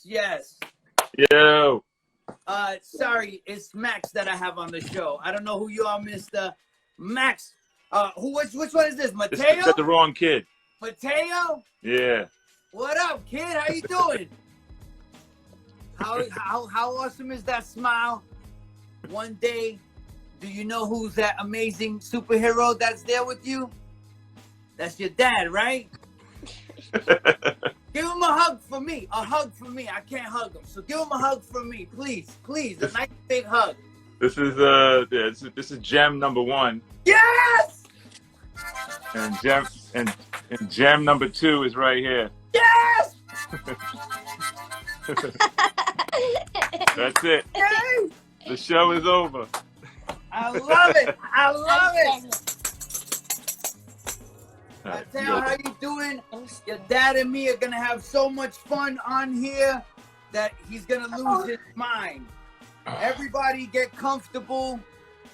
Yes. Yo. Sorry, it's Max that I have on the show. I don't know who you are, Mr. Max. Which one is this? Mateo? You got the wrong kid. Mateo? Yeah. What up, kid? How you doing? How awesome is that smile? One day, do you know who's that amazing superhero that's there with you? That's your dad, right? Give him a hug for me. A hug for me. I can't hug him, so give him a hug for me, please. Please, a nice big hug. This is this is gem number 1. Yes. And gem number 2 is right here. Yes. That's it. Yes. The show is over. I love it. I love it. Mateo, how you doing? Your dad and me are gonna have so much fun on here that he's gonna lose his mind. Everybody get comfortable.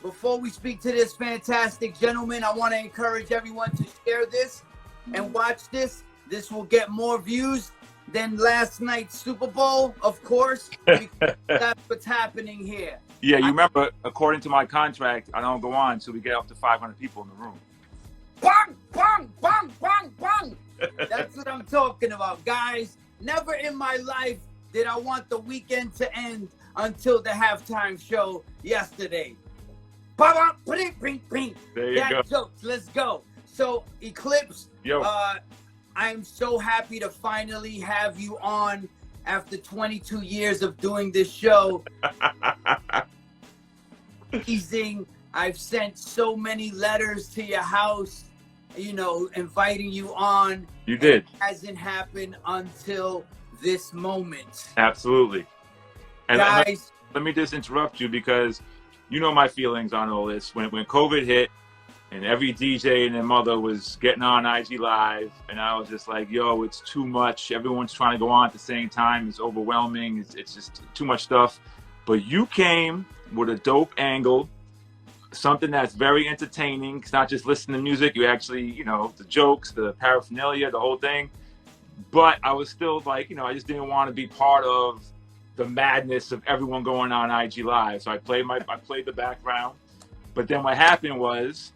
Before we speak to this fantastic gentleman, I want to encourage everyone to share this and watch this. This will get more views than last night's Super Bowl, of course, because that's what's happening here. Yeah, you remember, according to my contract, I don't go on until we get up to 500 people in the room. Bang, bang, bang, bang, bang. That's what I'm talking about, guys. Never in my life did I want the weekend to end until the halftime show yesterday. There you go. Jokes. Let's go. So, Eclipse, Yo. I'm so happy to finally have you on after 22 years of doing this show. Amazing. I've sent so many letters to your house, you know, inviting you on. You did. It hasn't happened until this moment. Absolutely. And guys, let me just interrupt you because you know my feelings on all this. When COVID hit and every DJ and their mother was getting on IGLive, and I was just like, yo, it's too much. Everyone's trying to go on at the same time. It's overwhelming. It's just too much stuff. But you came with a dope angle, something that's very entertaining. It's not just listening to music. You actually, you know, the jokes, the paraphernalia, the whole thing. But I was still like, you know, I just didn't want to be part of the madness of everyone going on IGLive. So I played the background. But then what happened was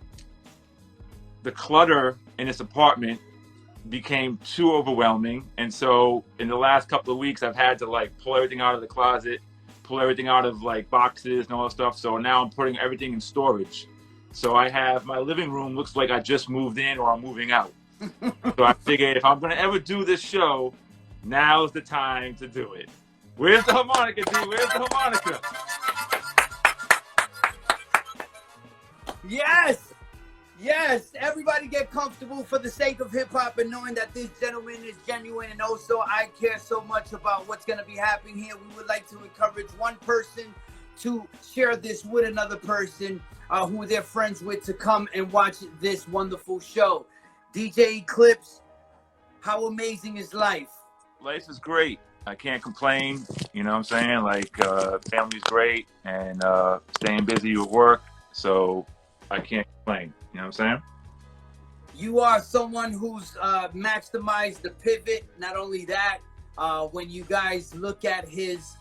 the clutter in this apartment became too overwhelming. And so in the last couple of weeks, I've had to like pull everything out of the closet, pull everything out of like boxes and all that stuff. So now I'm putting everything in storage. So I have my living room looks like I just moved in or I'm moving out. So I figured if I'm gonna ever do this show, now's the time to do it. Where's the harmonica, D? Where's the harmonica? yes, yes. Everybody get comfortable for the sake of hip hop and knowing that this gentleman is genuine, and also I care so much about what's gonna be happening here. We would like to encourage one person to share this with another person who they're friends with to come and watch this wonderful show. DJ Eclipse, how amazing is life? Life is great. I can't complain. You know what I'm saying? Like, family's great and staying busy with work. So I can't complain. You know what I'm saying? You are someone who's maximized the pivot. Not only that, when you guys look at his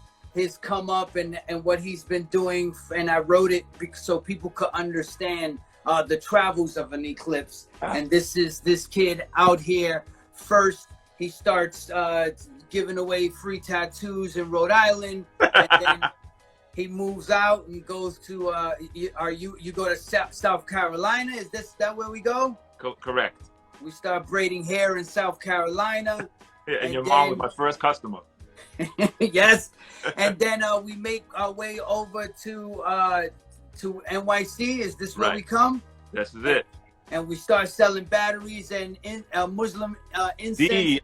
come up and what he's been doing, and I wrote it so people could understand the travels of an Eclipse. And this is this kid out here. First, he starts giving away free tattoos in Rhode Island, and then he moves out and goes to. You go to South Carolina? Is that where we go? Correct. We start braiding hair in South Carolina. Yeah, and your mom was my first customer. Yes, and then we make our way over to NYC. Is this where we come? This is it. And we start selling batteries and Muslim incense.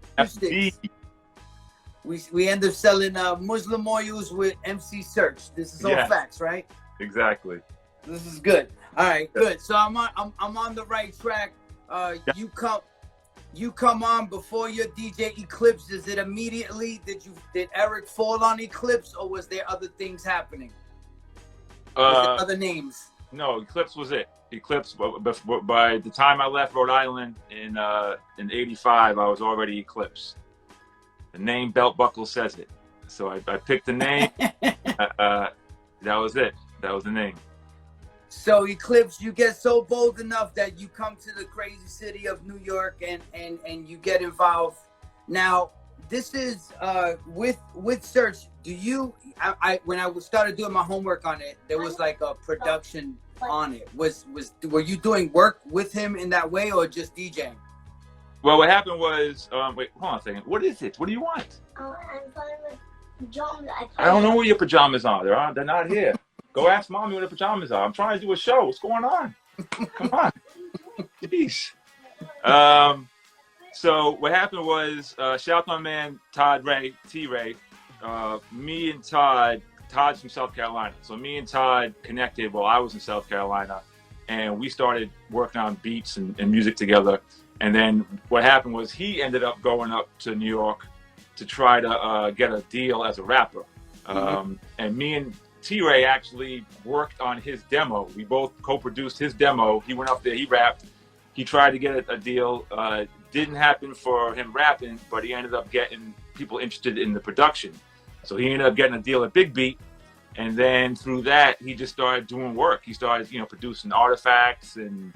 We end up selling Muslim oils with MC Search. This is all facts, right? Exactly. This is good. All right, good. So I'm on the right track. You come on before your DJ Eclipse. Is it immediately? Did Eric fall on Eclipse, or was there other things happening? Was there other names? No, Eclipse was it. Eclipse. By the time I left Rhode Island in '85, I was already Eclipse. The name belt buckle says it. So I picked the name. That was it. That was the name. So Eclipse, you get so bold enough that you come to the crazy city of New York and you get involved. Now, this is with Search. Do you? When I started doing my homework on it, there was like a production on it. Were you doing work with him in that way or just DJing? Well, what happened was, wait, hold on a second. What is it? What do you want? I'm playing with pajamas. I don't know where your pajamas are. They're not here. Go ask mommy where the pajamas are. I'm trying to do a show. What's going on? Come on. Jeez. So what happened was, shout out to my man Todd Ray, T-Ray. Me and Todd's from South Carolina. So me and Todd connected while I was in South Carolina, and we started working on beats and music together. And then what happened was he ended up going up to New York to try to get a deal as a rapper. And me and T-Ray actually worked on his demo. We both co-produced his demo. He went up there, he rapped. He tried to get a deal. Didn't happen for him rapping, but he ended up getting people interested in the production. So he ended up getting a deal at Big Beat. And then through that, he just started doing work. He started, producing artifacts, and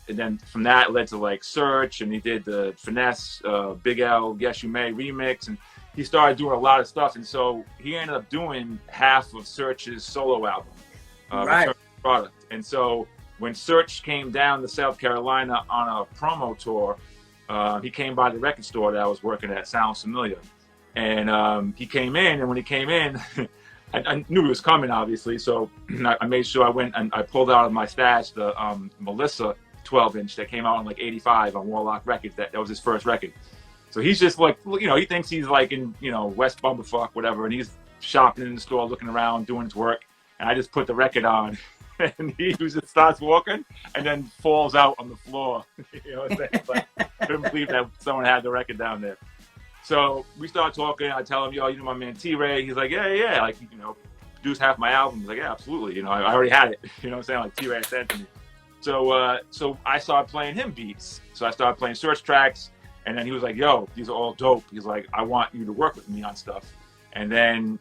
then from that led to like Search, and he did the Finesse, Big L, Guess You May remix, and he started doing a lot of stuff. And so he ended up doing half of Search's solo album, Right. Product. And so when Search came down to South Carolina on a promo tour, he came by the record store that I was working at, Sounds Familiar. And he came in, and when he came in, I knew he was coming, obviously. So I made sure I went and I pulled out of my stash the Melissa 12-inch that came out in like 85 on Warlock Records. That was his first record. So he's just like, he thinks he's like in, West Bumblefuck, whatever. And he's shopping in the store, looking around, doing his work. And I just put the record on. And he just starts walking and then falls out on the floor. You know what I'm saying? Like, couldn't believe that someone had the record down there. So we start talking. I tell him, yo, my man T-Ray. He's like, yeah. Like, produce half my album. He's like, yeah, absolutely. I already had it. You know what I'm saying? Like T-Ray sent to me. So I started playing him beats. So I started playing Search tracks. And then he was like, yo, these are all dope. He's like, I want you to work with me on stuff. And then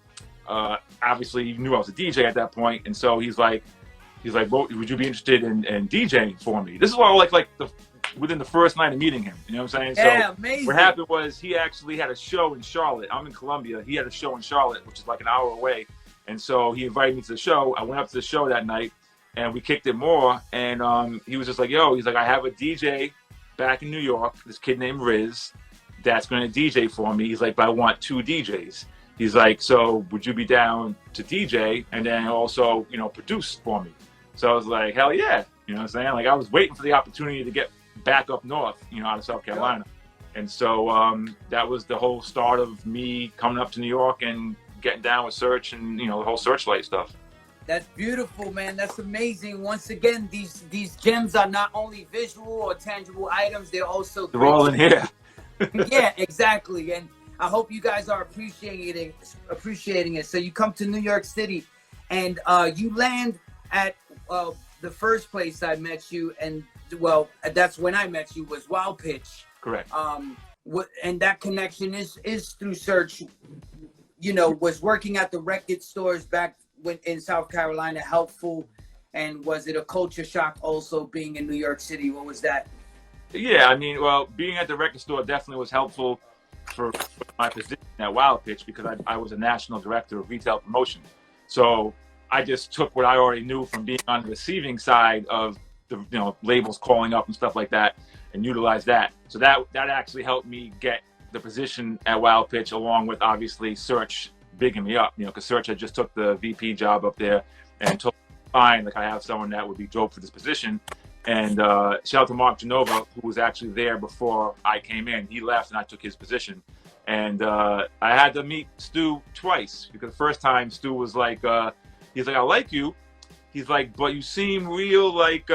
obviously he knew I was a DJ at that point. And so he's like, well, would you be interested in DJing for me? This is all within the first night of meeting him. You know what I'm saying? Yeah, so amazing. What happened was he actually had a show in Charlotte. I'm in Columbia. He had a show in Charlotte, which is like an hour away. And so he invited me to the show. I went up to the show that night, and we kicked it more. And he was just like, yo, he's like, I have a DJ back in New York, this kid named Riz, that's going to DJ for me. He's like, but I want 2 DJs. He's like, so would you be down to DJ and then also, produce for me? So I was like, hell yeah. You know what I'm saying? Like, I was waiting for the opportunity to get back up north, out of South Carolina. And so that was the whole start of me coming up to New York and getting down with Search and, the whole Searchlight stuff. That's beautiful, man. That's amazing. Once again, these gems are not only visual or tangible items, they're also They're all in here. Yeah, exactly. And I hope you guys are appreciating it. So you come to New York City and you land at the first place I met you, and that's when I met you, was Wild Pitch. Correct. And that connection is through Search. Was working at the record stores back when in South Carolina helpful, and was it a culture shock also being in New York City? What was that? Yeah, being at the record store definitely was helpful for my position at Wild Pitch, because I was a national director of retail promotion. So I just took what I already knew from being on the receiving side of the labels calling up and stuff like that, and utilized that. So that actually helped me get the position at Wild Pitch, along with obviously Search bigging me up, because Search had just took the VP job up there and told me, fine, like I have someone that would be dope for this position. And shout out to Mark Genova, who was actually there before I came in. He left and I took his position. And I had to meet Stu twice, because the first time Stu was like, he's like, I like you. He's like, but you seem real like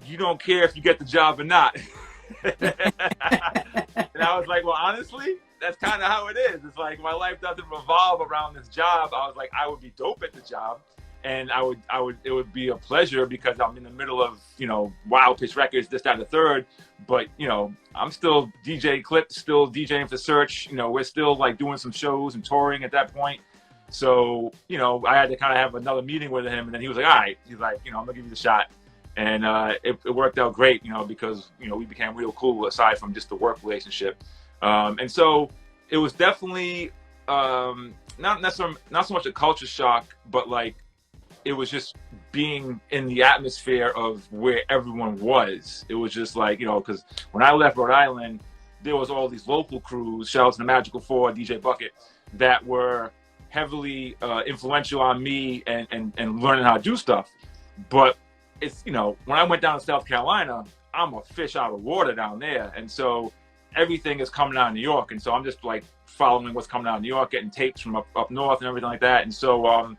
you don't care if you get the job or not. And I was like, well, honestly, that's kind of how it is. It's like my life doesn't revolve around this job. I was like, I would be dope at the job. And it would be a pleasure because I'm in the middle of, you know, Wild Pitch Records, this, that, and the third. But, you know, I'm still DJ Eclipse, still DJing for Search. You know, we're still like doing some shows and touring at that point. So, you know, I had to kind of have another meeting with him. And then he was like, all right, he's like, you know, I'm gonna give you the shot. And it worked out great, you know, because, you know, we became real cool aside from just the work relationship. And so it was definitely not so much a culture shock, but like, it was just being in the atmosphere of where everyone was. It was just like, you know, because when I left Rhode Island, there was all these local crews, shout out to the Magical Four, DJ Bucket, that were heavily influential on me and learning how to do stuff. But it's, you know, when I went down to South Carolina, I'm a fish out of water down there. And so everything is coming out of New York. And so I'm just like following what's coming out of New York, getting tapes from up north and everything like that. And so,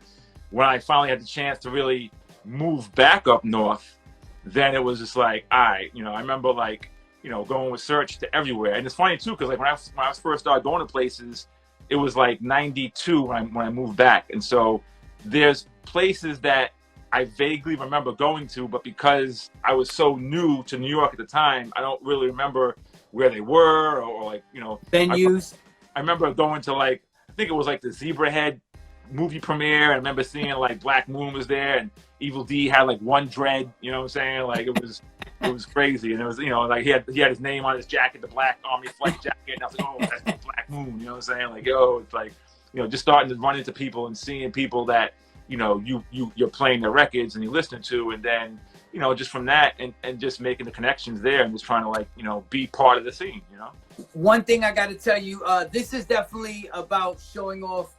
when I finally had the chance to really move back up north, then it was just like, all right, you know, I remember like, you know, going with Search to everywhere. And it's funny too, because like when I first started going to places, it was like 92 when I moved back. And so there's places that I vaguely remember going to, but because I was so new to New York at the time, I don't really remember where they were or like, you know. Venues. I remember going to like, I think it was like the Zebra Head movie premiere. I remember seeing like Black Moon was there and Evil D had like one dread, you know what I'm saying? Like it was crazy. And it was, you know, like he had his name on his jacket, the Black Army flight jacket. And I was like, oh, that's Black Moon, you know what I'm saying? Like, yo, it's like, you know, just starting to run into people and seeing people that, you know, you're playing their records and you're listening to, and then, you know, just from that and just making the connections there and just trying to like, you know, be part of the scene, you know? One thing I got to tell you, this is definitely about showing off,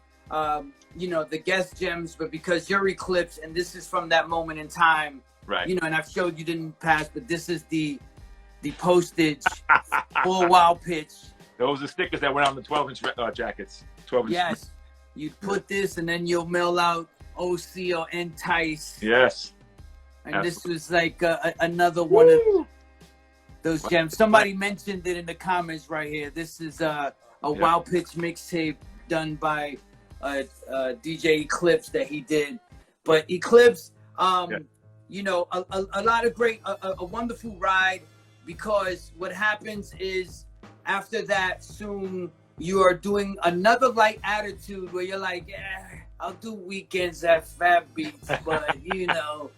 you know, the guest gems, but because you're Eclipse and this is from that moment in time, right? You know, and I've showed you didn't pass, but this is the postage for Wild Pitch. Those are stickers that went on the 12-inch jackets. 12-inch. Yes, you put this and then you'll mail out OC or Entice. Yes. And Absolutely. This was like another one of those gems. Somebody mentioned it in the comments right here. This is a Wild Pitch mixtape done by DJ Eclipse that he did. But Eclipse, you know, a lot of great, a wonderful ride, because what happens is after that soon you are doing another light attitude where you're like, yeah, I'll do weekends at Fat Beats, but you know,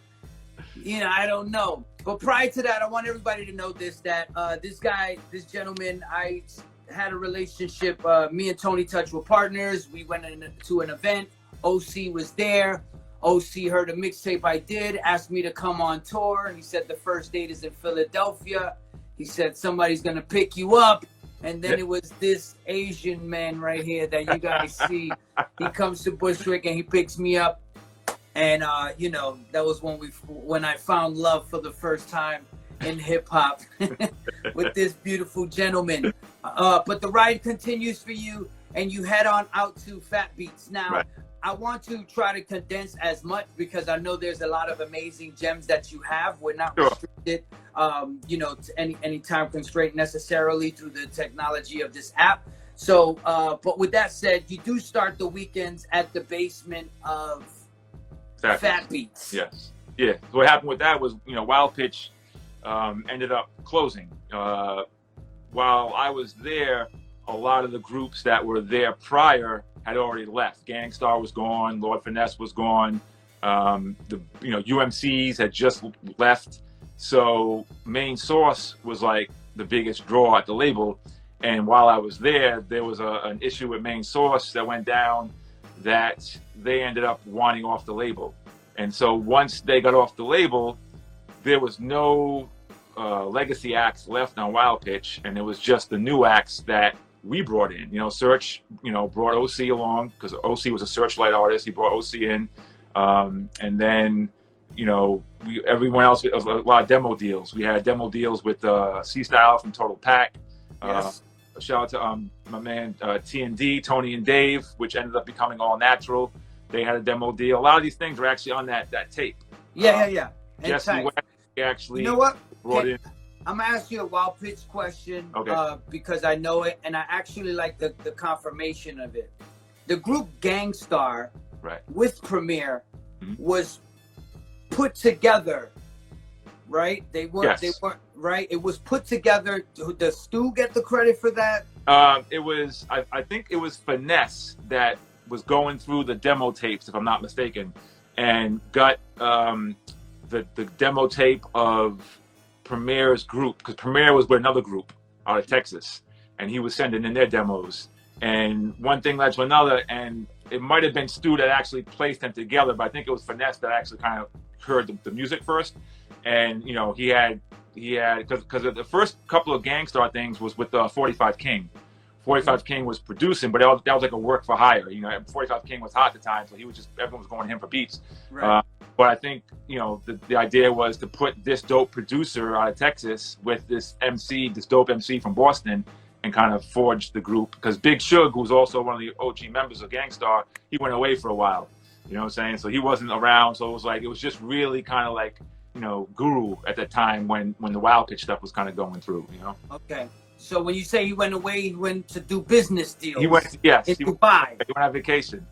I don't know. But prior to that, I want everybody to know this, that this gentleman, I had a relationship. Me and Tony Touch were partners. We went to an event. OC was there. OC heard a mixtape I did, asked me to come on tour. He said the first date is in Philadelphia. He said somebody's gonna pick you up. And then it was this Asian man right here that you guys see. He comes to Bushwick and he picks me up. And you know, that was when I found love for the first time in hip hop with this beautiful gentleman. But the ride continues for you, and you head on out to Fat Beats. Now, right. I want to try to condense as much because I know there's a lot of amazing gems that you have. We're not restricted, you know, to any time constraint necessarily through the technology of this app. So, but with that said, you do start the weekends at the basement of Fat Beats. Yes. Yeah. So what happened with that was, you know, Wild Pitch ended up closing. While I was there, a lot of the groups that were there prior had already left. Gangstar was gone. Lord Finesse was gone. The UMCs had just left. So Main Source was like the biggest draw at the label. And while I was there was an issue with Main Source that went down that they ended up wanting off the label. And so once they got off the label, there was no legacy acts left on Wild Pitch, and it was just the new acts that we brought in. You know, Search, you know, brought OC along because OC was a Searchlight artist. He brought OC in, and then, you know, everyone else, a lot of demo deals. We had demo deals with C-Style from Total Pack. Yes. Shout out to my man T&D, Tony and Dave, which ended up becoming All Natural. They had a demo deal. A lot of these things were actually on that tape. Yeah. Jesse West actually, you know what? Brought in. I'm gonna ask you a Wild Pitch question, okay. Because I know it, and I actually like the confirmation of it. The group Gangstar, right, with Premier, was put together, right? They weren't. They weren't right. It was put together. Does Stu get the credit for that? It was. I think it was Finesse that was going through the demo tapes, if I'm not mistaken, and got the demo tape of Premier's group, because Premier was with another group out of Texas, and he was sending in their demos. And one thing led to another, and it might have been Stu that actually placed them together, but I think it was Finesse that actually kind of heard the music first. And you know, he had because the first couple of Gangstar things was with 45 King. 45 King was producing, but that was like a work for hire. You know, 45 King was hot at the time, so everyone was going to him for beats. Right. But I think, you know, the idea was to put this dope producer out of Texas with this dope MC from Boston, and kind of forge the group. Because Big Suge, who was also one of the OG members of Gangstar, he went away for a while. You know what I'm saying? So he wasn't around. So it was just really kind of like, you know, Guru at the time when the Wild Pitch stuff was kind of going through, you know? Okay. So when you say he went away, he went to do business deals. He went, yes. In Dubai. He went on vacation.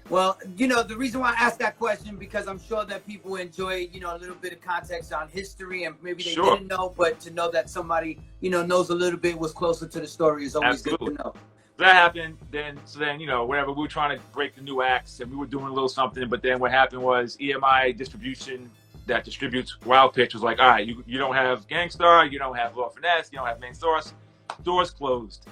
Well, you know, the reason why I asked that question, because I'm sure that people enjoy, you know, a little bit of context on history, and maybe they didn't know, but to know that somebody, you know, knows a little bit, was closer to the story is always good to know. That happened, then, you know, whatever, we were trying to break the new acts, and we were doing a little something, but then what happened was EMI Distribution that distributes Wild Pitch was like, all right, you don't have Gangstar, you don't have Law Finesse, you don't have Main Source, doors closed.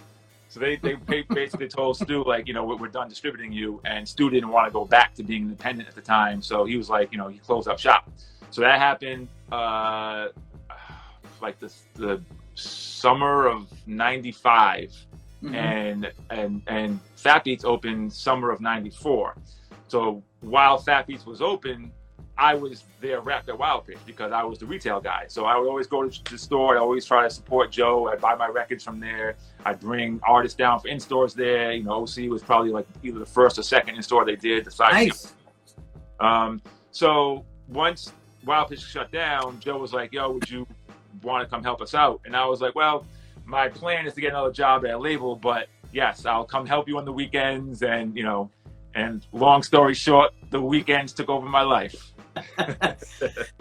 So they basically told Stu, like, you know, we're done distributing you, and Stu didn't want to go back to being independent at the time, so he was like, you know, he closed up shop. So that happened like the summer of '95, and Fat Beats opened summer of '94. So while Fat Beats was open, I was their rep at Wild Pitch because I was the retail guy. So I would always go to the store. I always try to support Joe. I'd buy my records from there. I'd bring artists down for in-stores there. You know, OC was probably like either the first or second in-store they did. Nice. So once Wild Pitch shut down, Joe was like, yo, would you want to come help us out? And I was like, well, my plan is to get another job at a label, but yes, I'll come help you on the weekends. And, you know, and long story short, the weekends took over my life.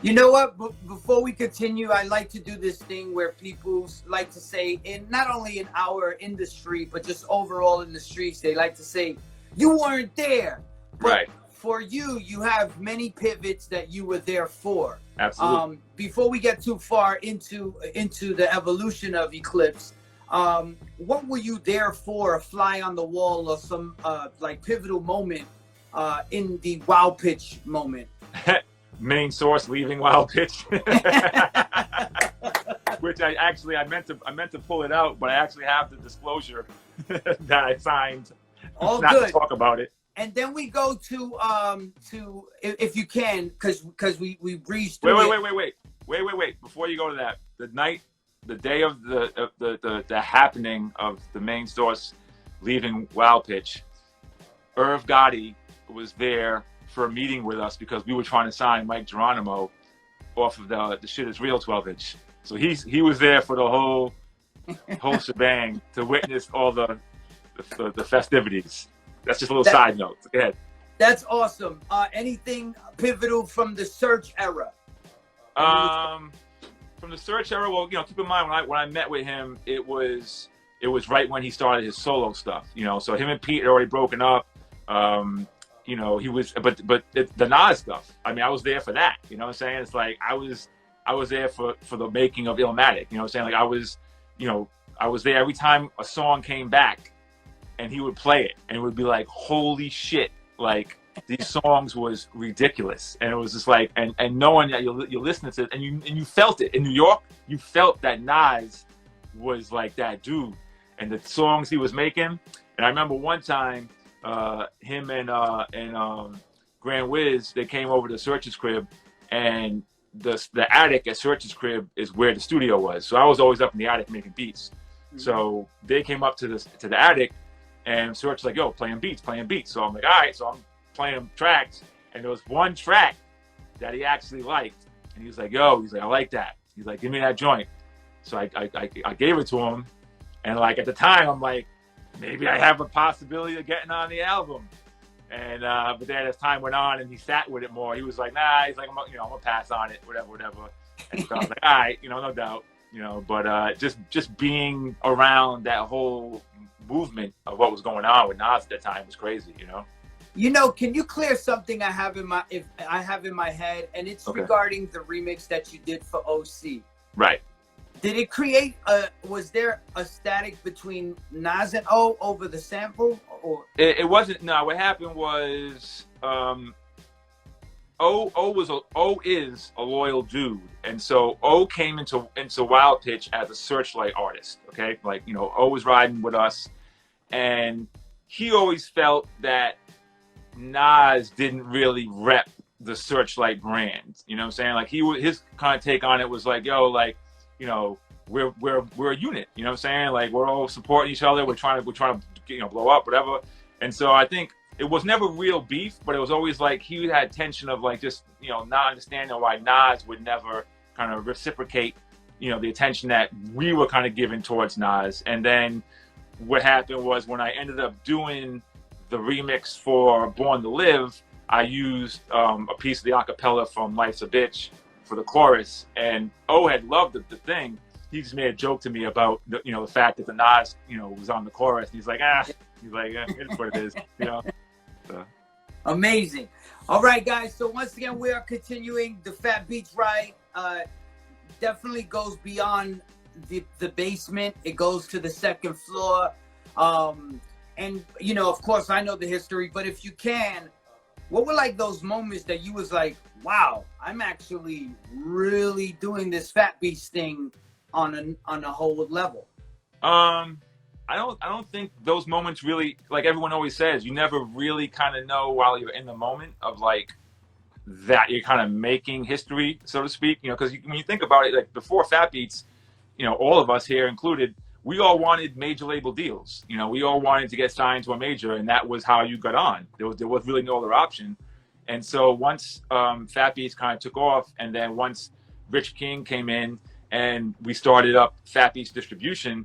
You know what? Before we continue, I like to do this thing where people like to say, in not only in our industry, but just overall in the streets, they like to say, you weren't there. But right. For you, you have many pivots that you were there for. Absolutely. Before we get too far into the evolution of Eclipse, what were you there for? A fly on the wall or some like pivotal moment in the Wild Pitch moment? Main Source leaving Wild Pitch, which I meant to pull it out, but I actually have the disclosure that I signed. All not good. To talk about it. And then we go to if you can, because we breezed through. Wait. Before you go to that, the day of the happening of the Main Source leaving Wild Pitch, Irv Gotti was there for a meeting with us because we were trying to sign Mike Geronimo off of the Shit Is Real 12-inch. So he was there for the whole shebang to witness all the festivities. That's just a little side note. Go ahead. That's awesome. Anything pivotal from the Search era? From the Search era, well, you know, keep in mind when I met with him, it was right when he started his solo stuff. You know, so him and Pete had already broken up. You know, he was, but the Nas stuff. I mean, I was there for that. You know what I'm saying? It's like I was there for the making of Illmatic. You know what I'm saying? Like I was there every time a song came back, and he would play it, and it would be like, holy shit! Like these songs was ridiculous, and it was just like, and knowing that you're listening to it, and you felt it in New York, you felt that Nas was like that dude, and the songs he was making. And I remember one time. Him and Grand Wiz, they came over to Search's crib, and the attic at Search's crib is where the studio was. So I was always up in the attic making beats. Mm-hmm. So they came up to the attic, and Search's like, yo, playing beats. So I'm like, all right. So I'm playing tracks, and there was one track that he actually liked, and he was like, yo, I like that. He's like, give me that joint. So I gave it to him, and like at the time, I'm like, maybe I have a possibility of getting on the album. And but then as time went on and he sat with it more, he was like, nah, he's like, I'm gonna pass on it, whatever. And so I was like, all right, no doubt, but just being around that whole movement of what was going on with Nas at that time was crazy, Can you clear something I have in my head, and it's regarding the remix that you did for OC. Right. Did it create was there a static between Nas and O over the sample, or it wasn't? No, what happened was O is a loyal dude, and so O came into Wild Pitch as a Searchlight artist. Okay, like O was riding with us, and he always felt that Nas didn't really rep the Searchlight brand. You know what I'm saying? Like his kind of take on it was like, yo, like, we're a unit. You know what I'm saying? Like we're all supporting each other. We're trying to blow up, whatever. And so I think it was never real beef, but it was always like he had tension of like just not understanding why Nas would never kind of reciprocate the attention that we were kind of giving towards Nas. And then what happened was when I ended up doing the remix for Born to Live, I used a piece of the acapella from Life's a Bitch for the chorus, and O had loved the thing. He just made a joke to me about the fact that the Nas was on the chorus. And he's like, it's what it is, So. Amazing. All right, guys. So once again, we are continuing the Fat Beats ride. Definitely goes beyond the basement. It goes to the second floor. And of course, I know the history, but if you can, what were like those moments that you was like, wow, I'm actually really doing this Fat Beats thing on a whole level? I don't think those moments really, like everyone always says, you never really kind of know while you're in the moment of like that you're kind of making history, so to speak, because when you think about it, like before Fat Beats, all of us here included, we all wanted major label deals. We all wanted to get signed to a major, and that was how you got on. There was really no other option. And so once Fat Beats kind of took off, and then once Rich King came in and we started up Fat Beats distribution,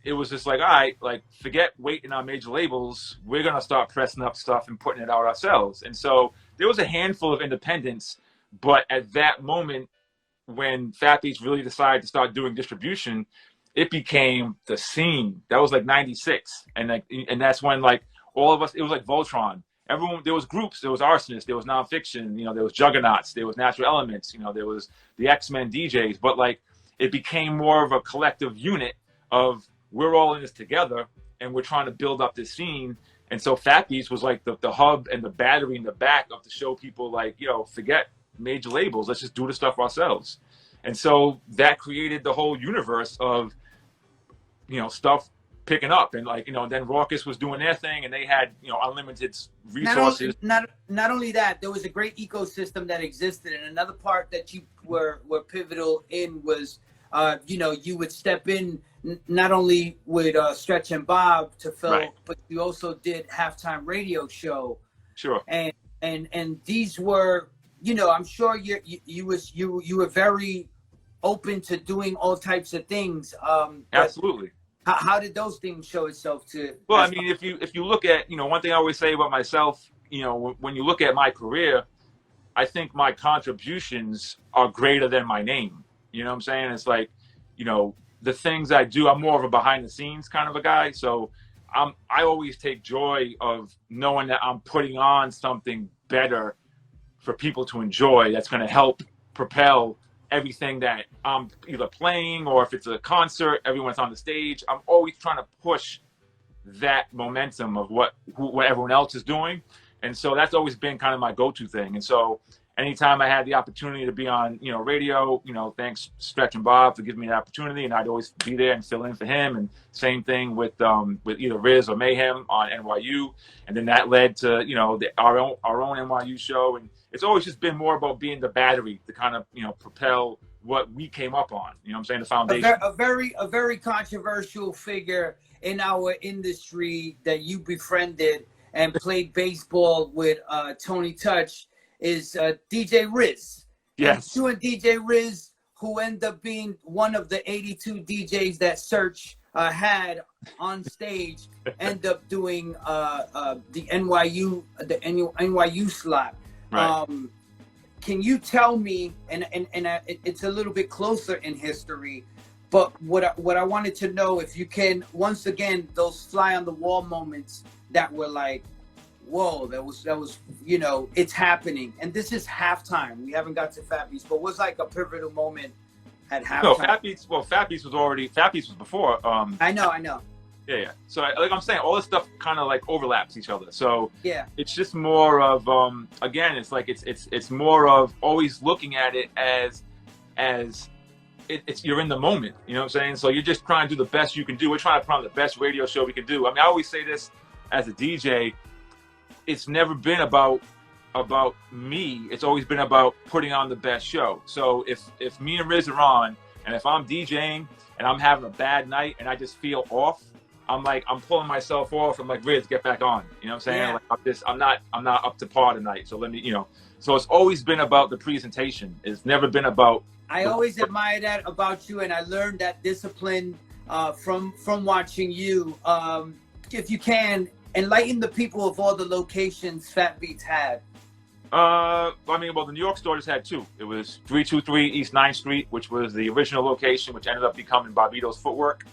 it was just like, all right, like forget waiting on major labels. We're going to start pressing up stuff and putting it out ourselves. And so there was a handful of independents, but at that moment when Fat Beats really decided to start doing distribution, it became the scene. That was like 96. And that's when like all of us, it was like Voltron. Everyone, there was groups, there was Arsonists, there was Non Phixion, there was Juggernauts, there was Natural Elements, there was the X-Men DJs, but like it became more of a collective unit of we're all in this together and we're trying to build up this scene. And so Fat Beats was like the hub and the battery in the back of to show people like, forget major labels, let's just do the stuff ourselves. And so that created the whole universe of, stuff picking up, and like then Raucous was doing their thing, and they had unlimited resources. Not only that, there was a great ecosystem that existed, and another part that you were pivotal in was you would step in not only with Stretch and Bob to fill, right, but you also did halftime radio show. Sure. And these were I'm sure you were very open to doing all types of things. Absolutely. How did those things show itself to? Well, I mean, if you look at, one thing I always say about myself, when you look at my career, I think my contributions are greater than my name. You know what I'm saying? It's like, the things I do, I'm more of a behind the scenes kind of a guy. So I always take joy of knowing that I'm putting on something better for people to enjoy. That's going to help propel everything that I'm either playing, or if it's a concert, everyone's on the stage. I'm always trying to push that momentum of what everyone else is doing. And so that's always been kind of my go-to thing. And so anytime I had the opportunity to be on, radio, thanks Stretch and Bob for giving me the opportunity, and I'd always be there and fill in for him. And same thing with either Riz or Mayhem on NYU. And then that led to, our own NYU show. And it's always just been more about being the battery to kind of, propel what we came up on. You know what I'm saying? The foundation. A very controversial figure in our industry that you befriended and played baseball with Tony Touch is DJ Riz. Yes. And you and DJ Riz, who end up being one of the 82 DJs that Search had on stage end up doing the NYU slot. Right. Can you tell me, and it's a little bit closer in history, but what I wanted to know, if you can, once again, those fly on the wall moments that were like, whoa, that was, you know, it's happening. And this is halftime. We haven't got to Fat Beats, but was like a pivotal moment at halftime. No, Fat Beats was before. I know. Yeah. So like I'm saying, all this stuff kind of like overlaps each other. So yeah, it's just more of again, it's like it's more of always looking at it as it's you're in the moment. You know what I'm saying? So you're just trying to do the best you can do. We're trying to put on the best radio show we can do. I mean, I always say this as a DJ. It's never been about me. It's always been about putting on the best show. So if me and Riz are on, and if I'm DJing and I'm having a bad night and I just feel off, I'm pulling myself off. I'm like, Riz, get back on. You know what I'm saying? Yeah. Like I'm not up to par tonight. So let me, you know. So it's always been about the presentation. It's never been about. I always admire that about you, and I learned that discipline from watching you. If you can, enlighten the people of all the locations Fat Beats had. I mean, well, the New York store just had two. It was 323 East 9th Street, which was the original location, which ended up becoming Bobbito's Footwork.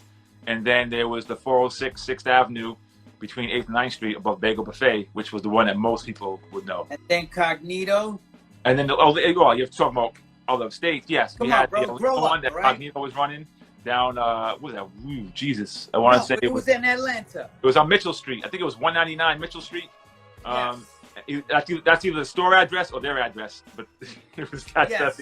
And then there was the 406 6th Avenue between 8th and 9th Street above Bagel Buffet, which was the one that most people would know. And then Cognito. And then, you're talking about other states. Yes, Come we on, had bro, the grow one up, that right? Cognito was running down, what was that? Ooh, Jesus. I want to say it was in Atlanta. It was on Mitchell Street. I think it was 199 Mitchell Street. Yes. That's either the store address or their address, but it was that. Yes.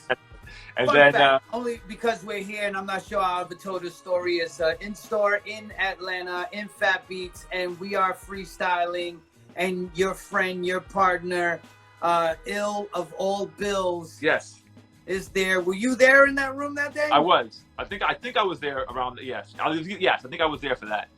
And Fun then fact, only because we're here, and I'm not sure I ever told the story, is in store in Atlanta in Fat Beats, and we are freestyling, and your friend, your partner, ILL of all Bills, yes, is there. Were you there in that room that day? I was. I think I was there around. Yes, I think I was there for that.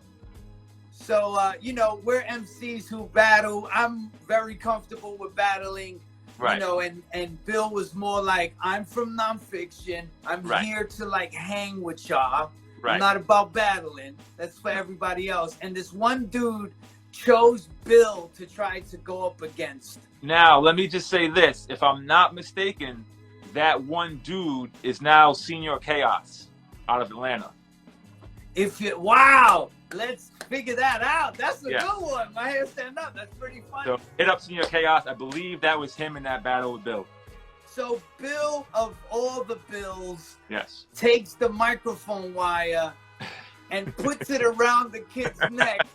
So you know, we're MCs who battle. I'm very comfortable with battling. Right. You know, and Bill was more like, I'm from Non Phixion. I'm here to like hang with y'all. Right. I'm not about battling. That's for everybody else. And this one dude chose Bill to try to go up against. Now, let me just say this. If I'm not mistaken, that one dude is now Senior Chaos out of Atlanta. Wow. Let's figure that out. That's a good one. My hair stand up. That's pretty funny. So hit up Senior Chaos. I believe that was him in that battle with Bill. So Bill, of all the Bills, yes, takes the microphone wire and puts it around the kid's neck.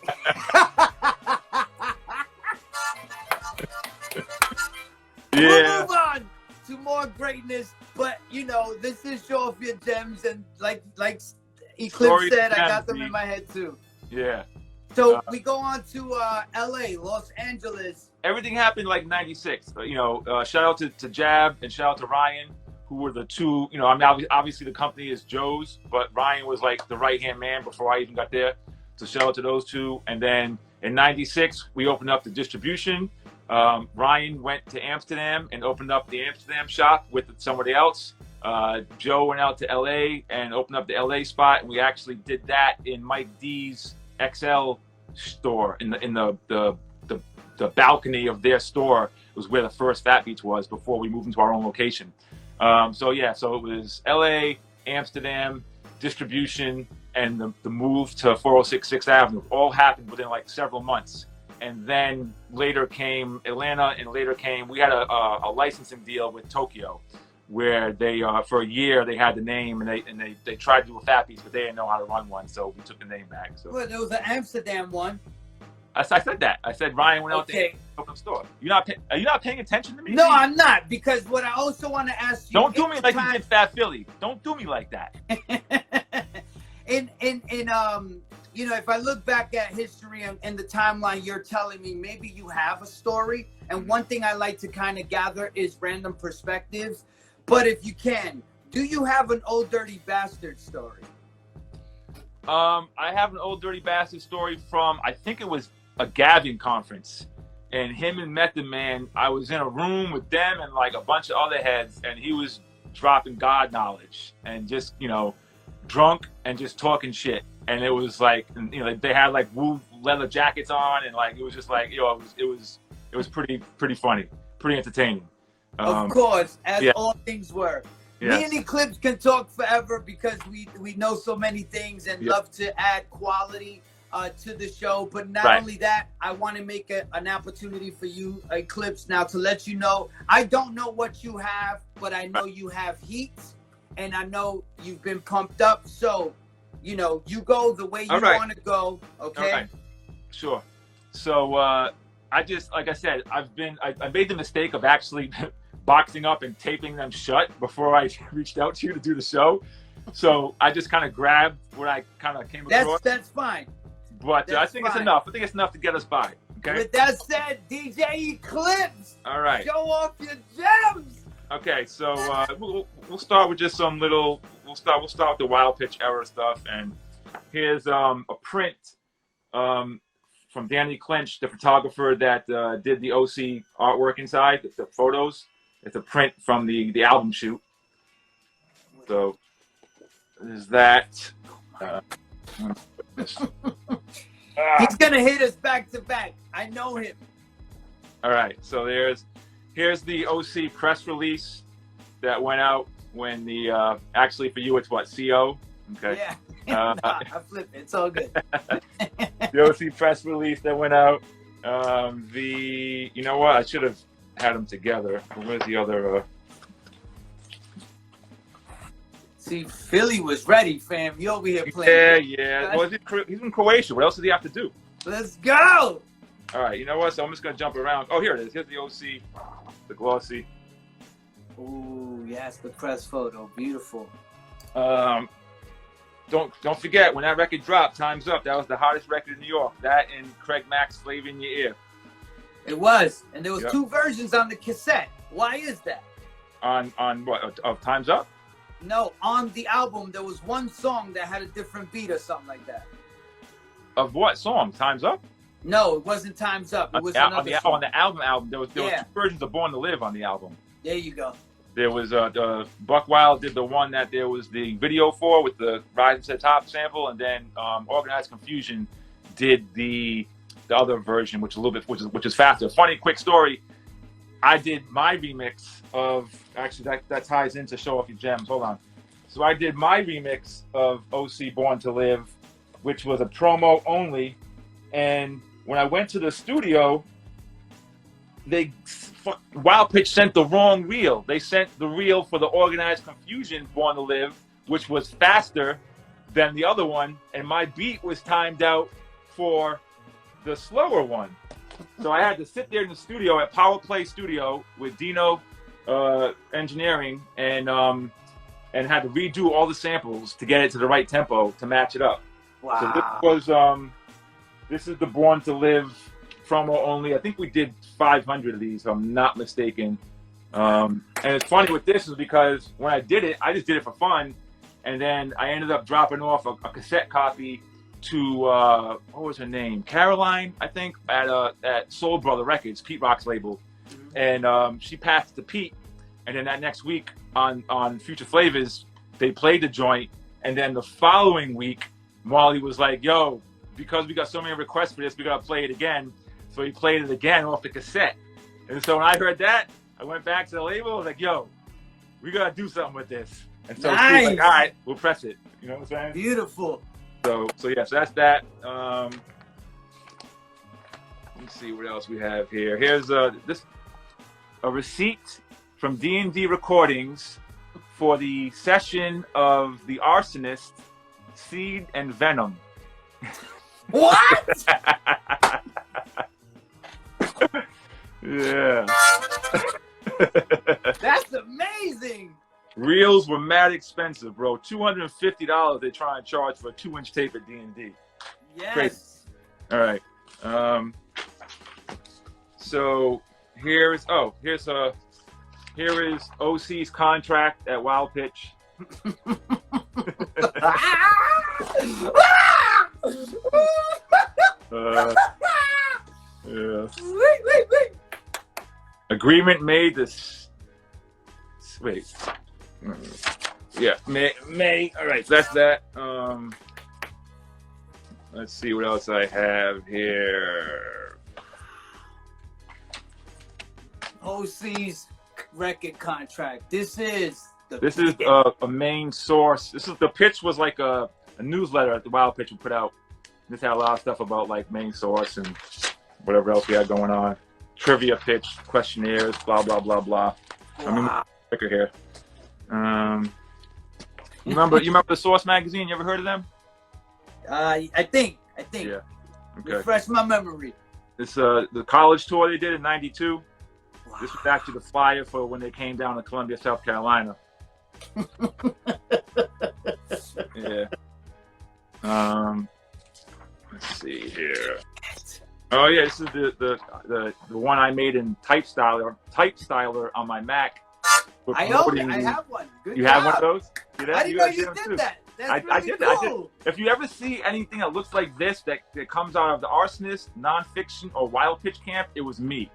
We'll move on to more greatness, but you know, this is Showoff Your Gems, and like Eclipse said, I got them in my head too. Yeah. So we go on to LA, Los Angeles. Everything happened like 96. You know, shout out to Jab and shout out to Ryan, who were the two, you know, I mean, obviously the company is Joe's, but Ryan was like the right-hand man before I even got there. So shout out to those two. And then in 96, we opened up the distribution. Ryan went to Amsterdam and opened up the Amsterdam shop with somebody else. Joe went out to LA and opened up the LA spot, and we actually did that in Mike D's XL store in the balcony of their store. It was where the first Fat Beats was before we moved into our own location. So it was LA, Amsterdam, distribution, and the move to 406 6th Avenue all happened within like several months. And then later came Atlanta, and we had a licensing deal with Tokyo, where they for a year they had the name, and they tried to do a Fat Beats, but they didn't know how to run one, so we took the name back. So well, there was an Amsterdam one. I said that. I said Ryan went out there and opened a store. Are you not paying attention to me? No, I'm not, because what I also want to ask you. Don't do me like you did Fat Philly. Don't do me like that. You know, if I look back at history and the timeline you're telling me, maybe you have a story. And one thing I like to kind of gather is random perspectives. But if you can, do you have an Old Dirty Bastard story? I have an Old Dirty Bastard story from, I think it was a Gavin conference. And him and Method Man, I was in a room with them and like a bunch of other heads, and he was dropping God knowledge and just, you know, drunk and just talking shit. and it was like, you know, they had like wool leather jackets on, and like it was just like, you know, it was pretty funny, pretty entertaining. Of course, as yeah. all things were. Yes. Me and Eclipse can talk forever because we know so many things and love to add quality to the show. But not only that, I want to make an opportunity for you, Eclipse, now to let you know, I don't know what you have, but I know you have heat, and I know you've been pumped up. So, you know, you go the way you want to go, okay? All right. Sure. So, I just, like I said, I made the mistake of actually boxing up and taping them shut before I reached out to you to do the show. So I just kind of grabbed what I kind of came across. That's fine. But I think it's enough. I think it's enough to get us by. Okay. With that said, DJ Eclipse. All right. Show off your gems. Okay, so we'll start with just some little. We'll start with the wild pitch era stuff, and here's a print from Danny Clinch, the photographer that did the OC artwork inside the photos. It's a print from the album shoot. So there's that. He's gonna hit us back to back. I know him. All right, so here's the OC press release that went out when the actually for you it's what, CO? Okay. Yeah. I flip it. It's all good. The OC press release that went out. You know what? I should have had them together. Where's the other? See, Philly was ready, fam. You over here playing. Yeah. Well, he's in Croatia. What else does he have to do? Let's go. All right. You know what? So I'm just gonna jump around. Oh, here it is. Here's the OC, the glossy. Ooh, yes, the press photo. Beautiful. Don't forget, when that record dropped, Time's Up, that was the hottest record in New York. That and Craig Mack's Flavor in Your Ear. It was. And there was 2 versions on the cassette. Why is that? On what? Of Time's Up? No, on the album, there was one song that had a different beat or something like that. Of what song? Time's Up? No, it wasn't Time's Up. It was another song. On the album, there was 2 versions of Born to Live on the album. There you go. There was Buck Wild did the one that there was the video for with the Rise to the Top sample, and then Organized Confusion did the other version, which is faster. Funny quick story. I did my remix of actually that ties into Showoff Your Gems. Hold on. So I did my remix of OC Born to Live, which was a promo only, and when I went to the studio, Wild Pitch sent the wrong reel. They sent the reel for the Organized Confusion Born to Live, which was faster than the other one, and my beat was timed out for the slower one. So I had to sit there in the studio at Power Play Studio with Dino Engineering and had to redo all the samples to get it to the right tempo to match it up. Wow. So this is the Born to Live promo only. I think we did 500 of these, if I'm not mistaken. And it's funny with this is because when I did it, I just did it for fun, and then I ended up dropping off a cassette copy to what was her name? Caroline, I think, at Soul Brother Records, Pete Rock's label, and she passed it to Pete, and then that next week on Future Flavors, they played the joint, and then the following week, Molly was like, "Yo, because we got so many requests for this, we gotta play it again." So he played it again off the cassette. And so when I heard that, I went back to the label. I was like, "Yo, we gotta do something with this." And so she was like, "All right, we'll press it." You know what I'm saying? Beautiful. So yeah, so that's that. Let me see what else we have here. Here's a receipt from D&D Recordings for the session of The Arsonist, Seed and Venom. What? Yeah. That's amazing. Reels were mad expensive, bro. $250 they try and charge for a 2-inch tape at D&D. Yes. Crazy. All right. So here is OC's contract at Wild Pitch. Yeah. Wait. Agreement made this. Wait. Yeah, May. All right, so that's that. Let's see what else I have here. OC's record contract. This is a main source. The pitch was like a newsletter that the Wild Pitch would put out. This had a lot of stuff about like main source and whatever else we had going on. Trivia pitch, questionnaires, blah blah blah blah. Wow. I mean, sticker here. You remember the Source magazine? You ever heard of them? I think. Yeah. Okay. Refresh my memory. It's the college tour they did in '92. Wow. This was actually the flyer for when they came down to Columbia, South Carolina. Yeah. Let's see here. Oh yeah, this is the one I made in type styler on my Mac. I own it. I have one. Good you job. have one of those? I didn't know you did that. That's really I did that. cool. If you ever see anything that looks like this that comes out of the Arsonist, Non Phixion, or Wild Pitch camp, it was me.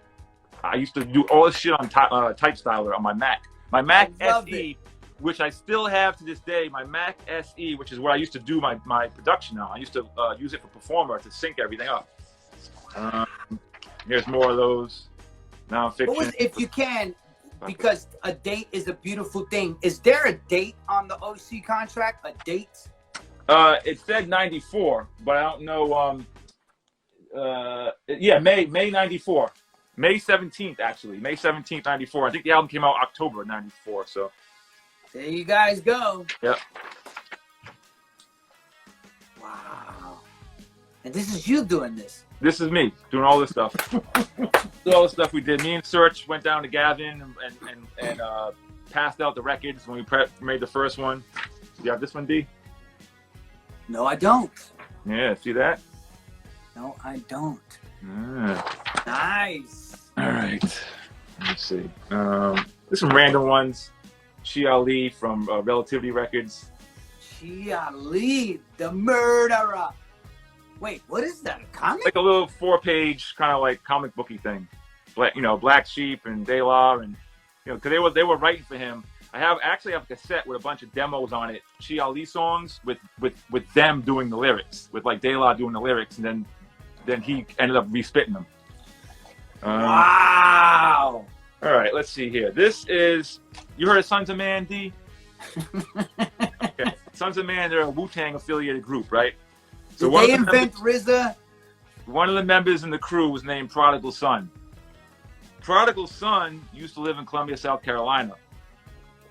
I used to do all this shit on type styler on my Mac. My Mac SE, which I still have to this day, my Mac SE, which is where I used to do my production on. I used to use it for Performer to sync everything up. Here's more of those. Non Phixion. If you can, because a date is a beautiful thing. Is there a date on the OC contract? A date? It said 94, but I don't know. Yeah, May 94. May 17th, actually. May 17th, 94. I think the album came out October 94, so. There you guys go. Yep. Wow. And this is you doing this. This is me doing all this stuff. All the stuff we did. Me and Search went down to Gavin and passed out the records when we made the first one. You have this one, D? No, I don't. Yeah, see that? No, I don't. Nice. Nice. All right. Let's see. There's some random ones. ILL from Relativity Records. ILL, the murderer. Wait, what is that? A comic? Like a little 4-page kind of like comic booky thing. Black Sheep and De La, and because they were writing for him. I actually have a cassette with a bunch of demos on it, ILL songs with them doing the lyrics, with like De La doing the lyrics, and then he ended up respitting them. Wow. All right, let's see here. This is, you heard of Sons of Man, D? Okay. Sons of Man, they're a Wu-Tang affiliated group, right? So Did they invent RZA? One of the members in the crew was named Prodigal Son. Prodigal Son used to live in Columbia, South Carolina.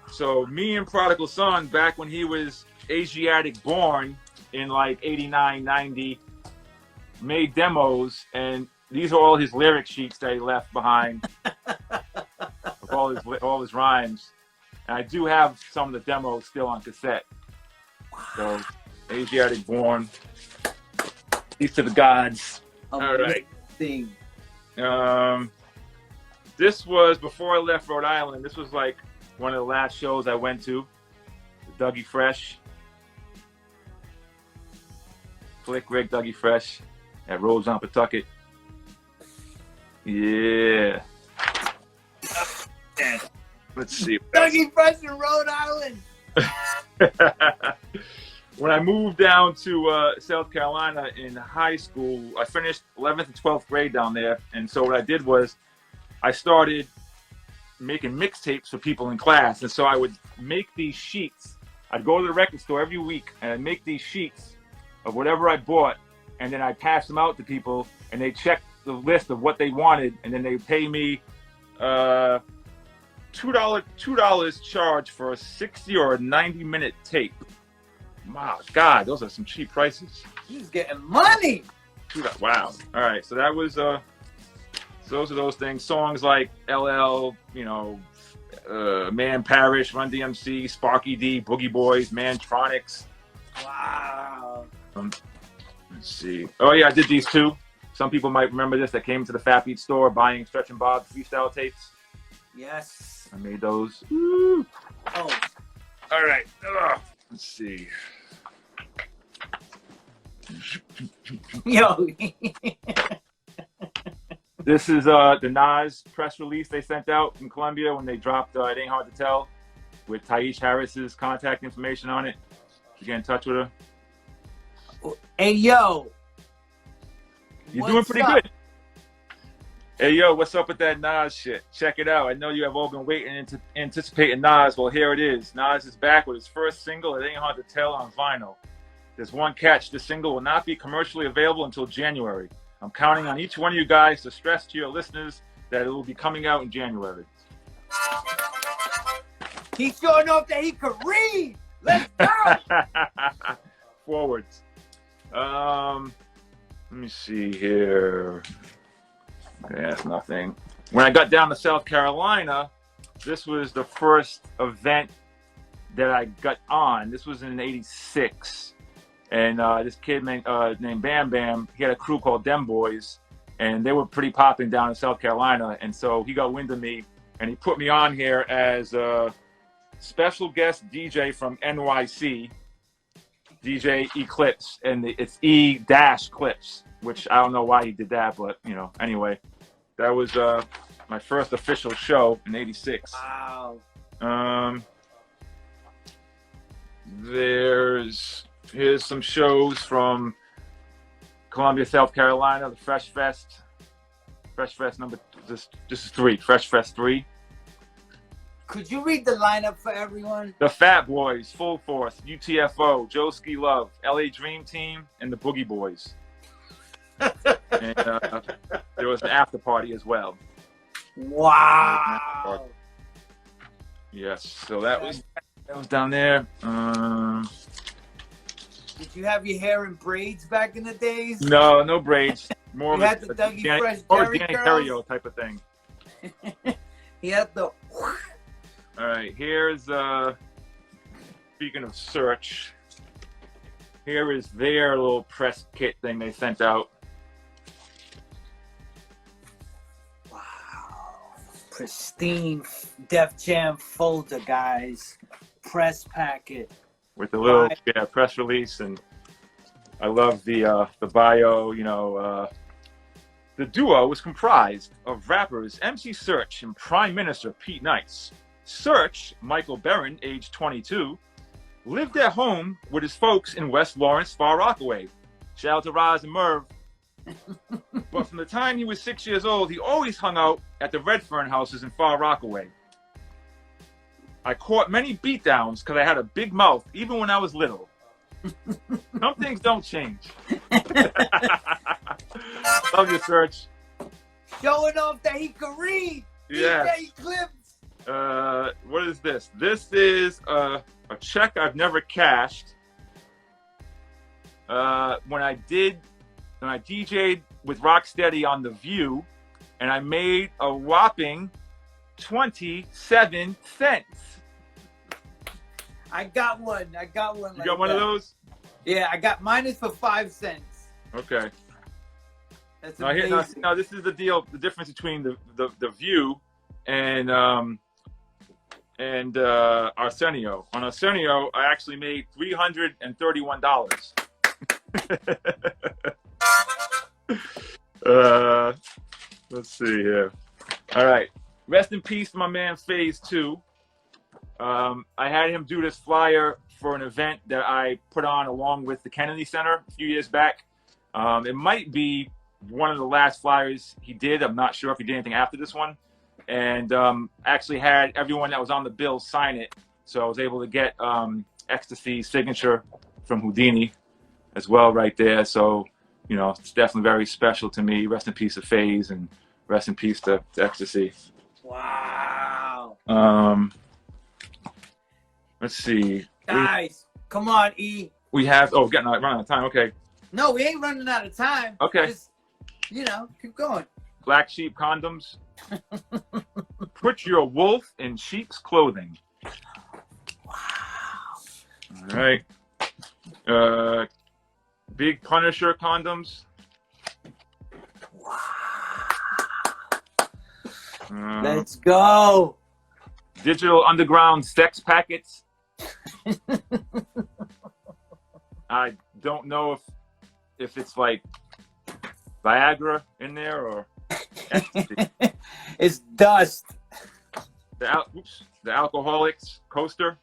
So me and Prodigal Son, back when he was Asiatic born in like 89, 90, made demos, and these are all his lyric sheets that he left behind. all his rhymes. And I do have some of the demos still on cassette. So Asiatic born. Peace to the gods. All right. This was before I left Rhode Island. This was like one of the last shows I went to. Dougie Fresh. Flick Rick Dougie Fresh at Rhodes on Pawtucket. Yeah. Let's see. Dougie Fresh in Rhode Island. When I moved down to South Carolina in high school, I finished 11th and 12th grade down there. And so what I did was I started making mixtapes for people in class. And so I would make these sheets. I'd go to the record store every week and I'd make these sheets of whatever I bought. And then I'd pass them out to people and they checked the list of what they wanted. And then they'd pay me $2 charge for a 60 or a 90-minute tape. My God, those are some cheap prices. He's getting money. Wow. All right, so that was so those are those things. Songs like LL, Man Parish, Run DMC, Sparky D, Boogie Boys, Mantronics. Wow. Let's see. Oh yeah, I did these too. Some people might remember this. That came to the Fat Beat store buying Stretch and Bob freestyle tapes. Yes. I made those. Woo. Oh. All right. Let's see. Yo. This is the Nas press release they sent out from Columbia when they dropped It Ain't Hard to Tell with Taish Harris's contact information on it. You get in touch with her? Hey, yo. You're doing pretty good. Hey, yo, what's up with that Nas shit? Check it out. I know you have all been waiting to anticipating Nas. Well, here it is. Nas is back with his first single. It ain't hard to tell on vinyl. There's one catch. This single will not be commercially available until January. I'm counting on each one of you guys to stress to your listeners that it will be coming out in January. He's showing off that he can read. Let's go. Forwards. Let me see here. Okay, that's nothing. When I got down to South Carolina, this was the first event that I got on. This was in '86. And this kid named Bam Bam, he had a crew called Dem Boys, and they were pretty popping down in South Carolina. And so he got wind of me, and he put me on here as a special guest DJ from NYC, DJ Eclipse, and it's E-Clips, which I don't know why he did that, but you know, anyway, that was my first official show in '86. Wow. Here's some shows from Columbia, South Carolina, the Fresh Fest number, this is 3, Fresh Fest 3. Could you read the lineup for everyone? The Fat Boys, Full Force, UTFO, Joe Ski Love, LA Dream Team, and the Boogie Boys. And there was an after party as well. Wow. Yes, so that was down there. Did you have your hair in braids back in the days? No braids. More you of had the Dougie Fresh Danny Jerry Terrio type of thing. He had the. All right, here's speaking of Search. Here is their little press kit thing they sent out. Wow, pristine Def Jam folder, guys. Press packet. With the little press release, and I love the bio. You know, the duo was comprised of rappers MC Search and Prime Minister Pete Nice. Search, Michael Barron, age 22, lived at home with his folks in West Lawrence, Far Rockaway. Shout out to Roz and Merv. But from the time he was 6 years old, he always hung out at the Redfern houses in Far Rockaway. I caught many beatdowns because I had a big mouth, even when I was little. Some things don't change. Love your Search. Showing off that he can read. Yeah. DJ Eclipse. What is this? This is a check I've never cashed. When I DJ'd with Rocksteady on The View, and I made a whopping 27 cents. I got one. You got one of those? Yeah, I got mine is for 5 cents. Okay. That's amazing. Now this is the deal. The difference between the View and Arsenio. On Arsenio, I actually made $331. Let's see here. All right. Rest in peace to my man Phase 2. I had him do this flyer for an event that I put on along with the Kennedy Center a few years back. It might be one of the last flyers he did. I'm not sure if he did anything after this one. And actually had everyone that was on the bill sign it. So I was able to get Ecstasy's signature from Houdini as well right there. So, you know, it's definitely very special to me. Rest in peace to Phase, and rest in peace to Ecstasy. Wow. Let's see. Guys, come on, E. We have, getting running out of time. Okay. No, we ain't running out of time. Okay. Just, keep going. Black Sheep condoms. Put your wolf in sheep's clothing. Wow. All right. Big Punisher condoms. Wow. Let's go. Digital Underground sex packets. I don't know if it's like Viagra in there or ecstasy. It's dust. The Alcoholics coaster.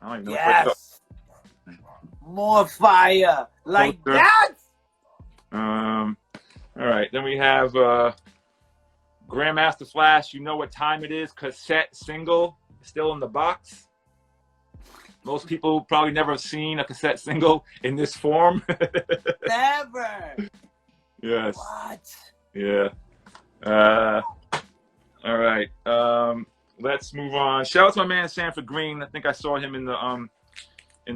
I don't even know. Yes. More fire like coaster. that. All right. Then we have Grandmaster Flash. You know what time it is? Cassette single still in the box. Most people probably never have seen a cassette single in this form. Never. Yes. What? Yeah. All right. Let's move on. Shout out to my man Sanford Green. I think I saw him in the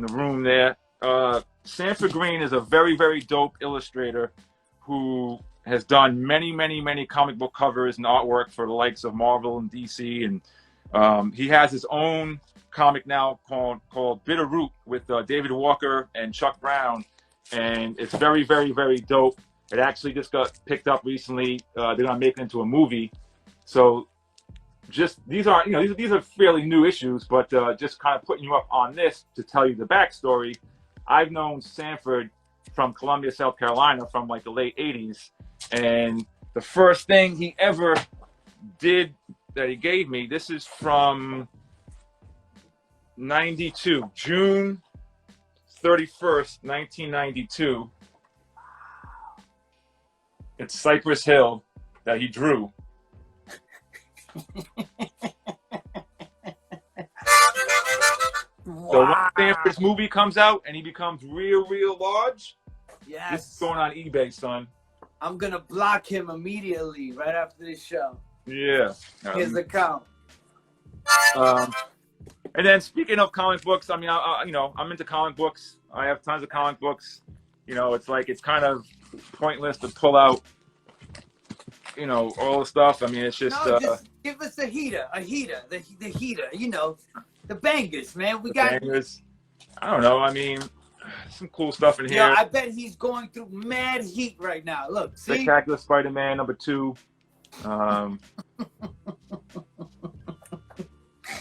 room there. Sanford Green is a very, very dope illustrator who has done many, many, many comic book covers and artwork for the likes of Marvel and DC, and he has his own comic now called Bitter Root with David Walker and Chuck Brown, and it's very, very, very dope. It actually just got picked up recently. They're gonna make it into a movie. So just these are fairly new issues, but just kind of putting you up on this to tell you the backstory. I've known Sanford from Columbia, South Carolina, from like the late '80s, and the first thing he ever did that he gave me, this is from '92, June 31st, 1992. It's Cypress Hill that he drew. Wow. So when Sanford's movie comes out and he becomes real, real large, Yes. this is going on eBay, son. I'm gonna block him immediately right after this show. Yeah. His account. And then speaking of comic books, I mean, I'm into comic books. I have tons of comic books. You know, it's like it's kind of pointless to pull out, all the stuff. I mean, it's just just give us a heater, the heater. The bangers, man. We got bangers. I don't know. I mean, some cool stuff in here. Yeah, I bet he's going through mad heat right now. Look, see? Spectacular Spider-Man #2.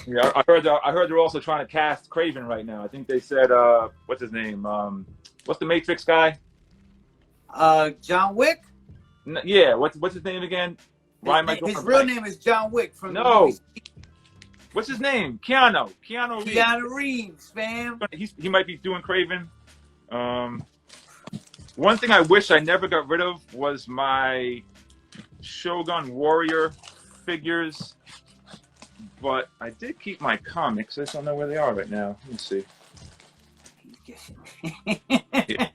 Yeah, I heard they're also trying to cast Craven right now. I think they said, what's his name? What's the Matrix guy? John Wick. Yeah, what's his name again? Why am I going his real name is John Wick from the movie. What's his name? Keanu Reeves. Keanu Reeves, fam. He might be doing Craven. One thing I wish I never got rid of was my Shogun Warrior figures, but I did keep my comics. I just don't know where they are right now. Let me see. Yeah.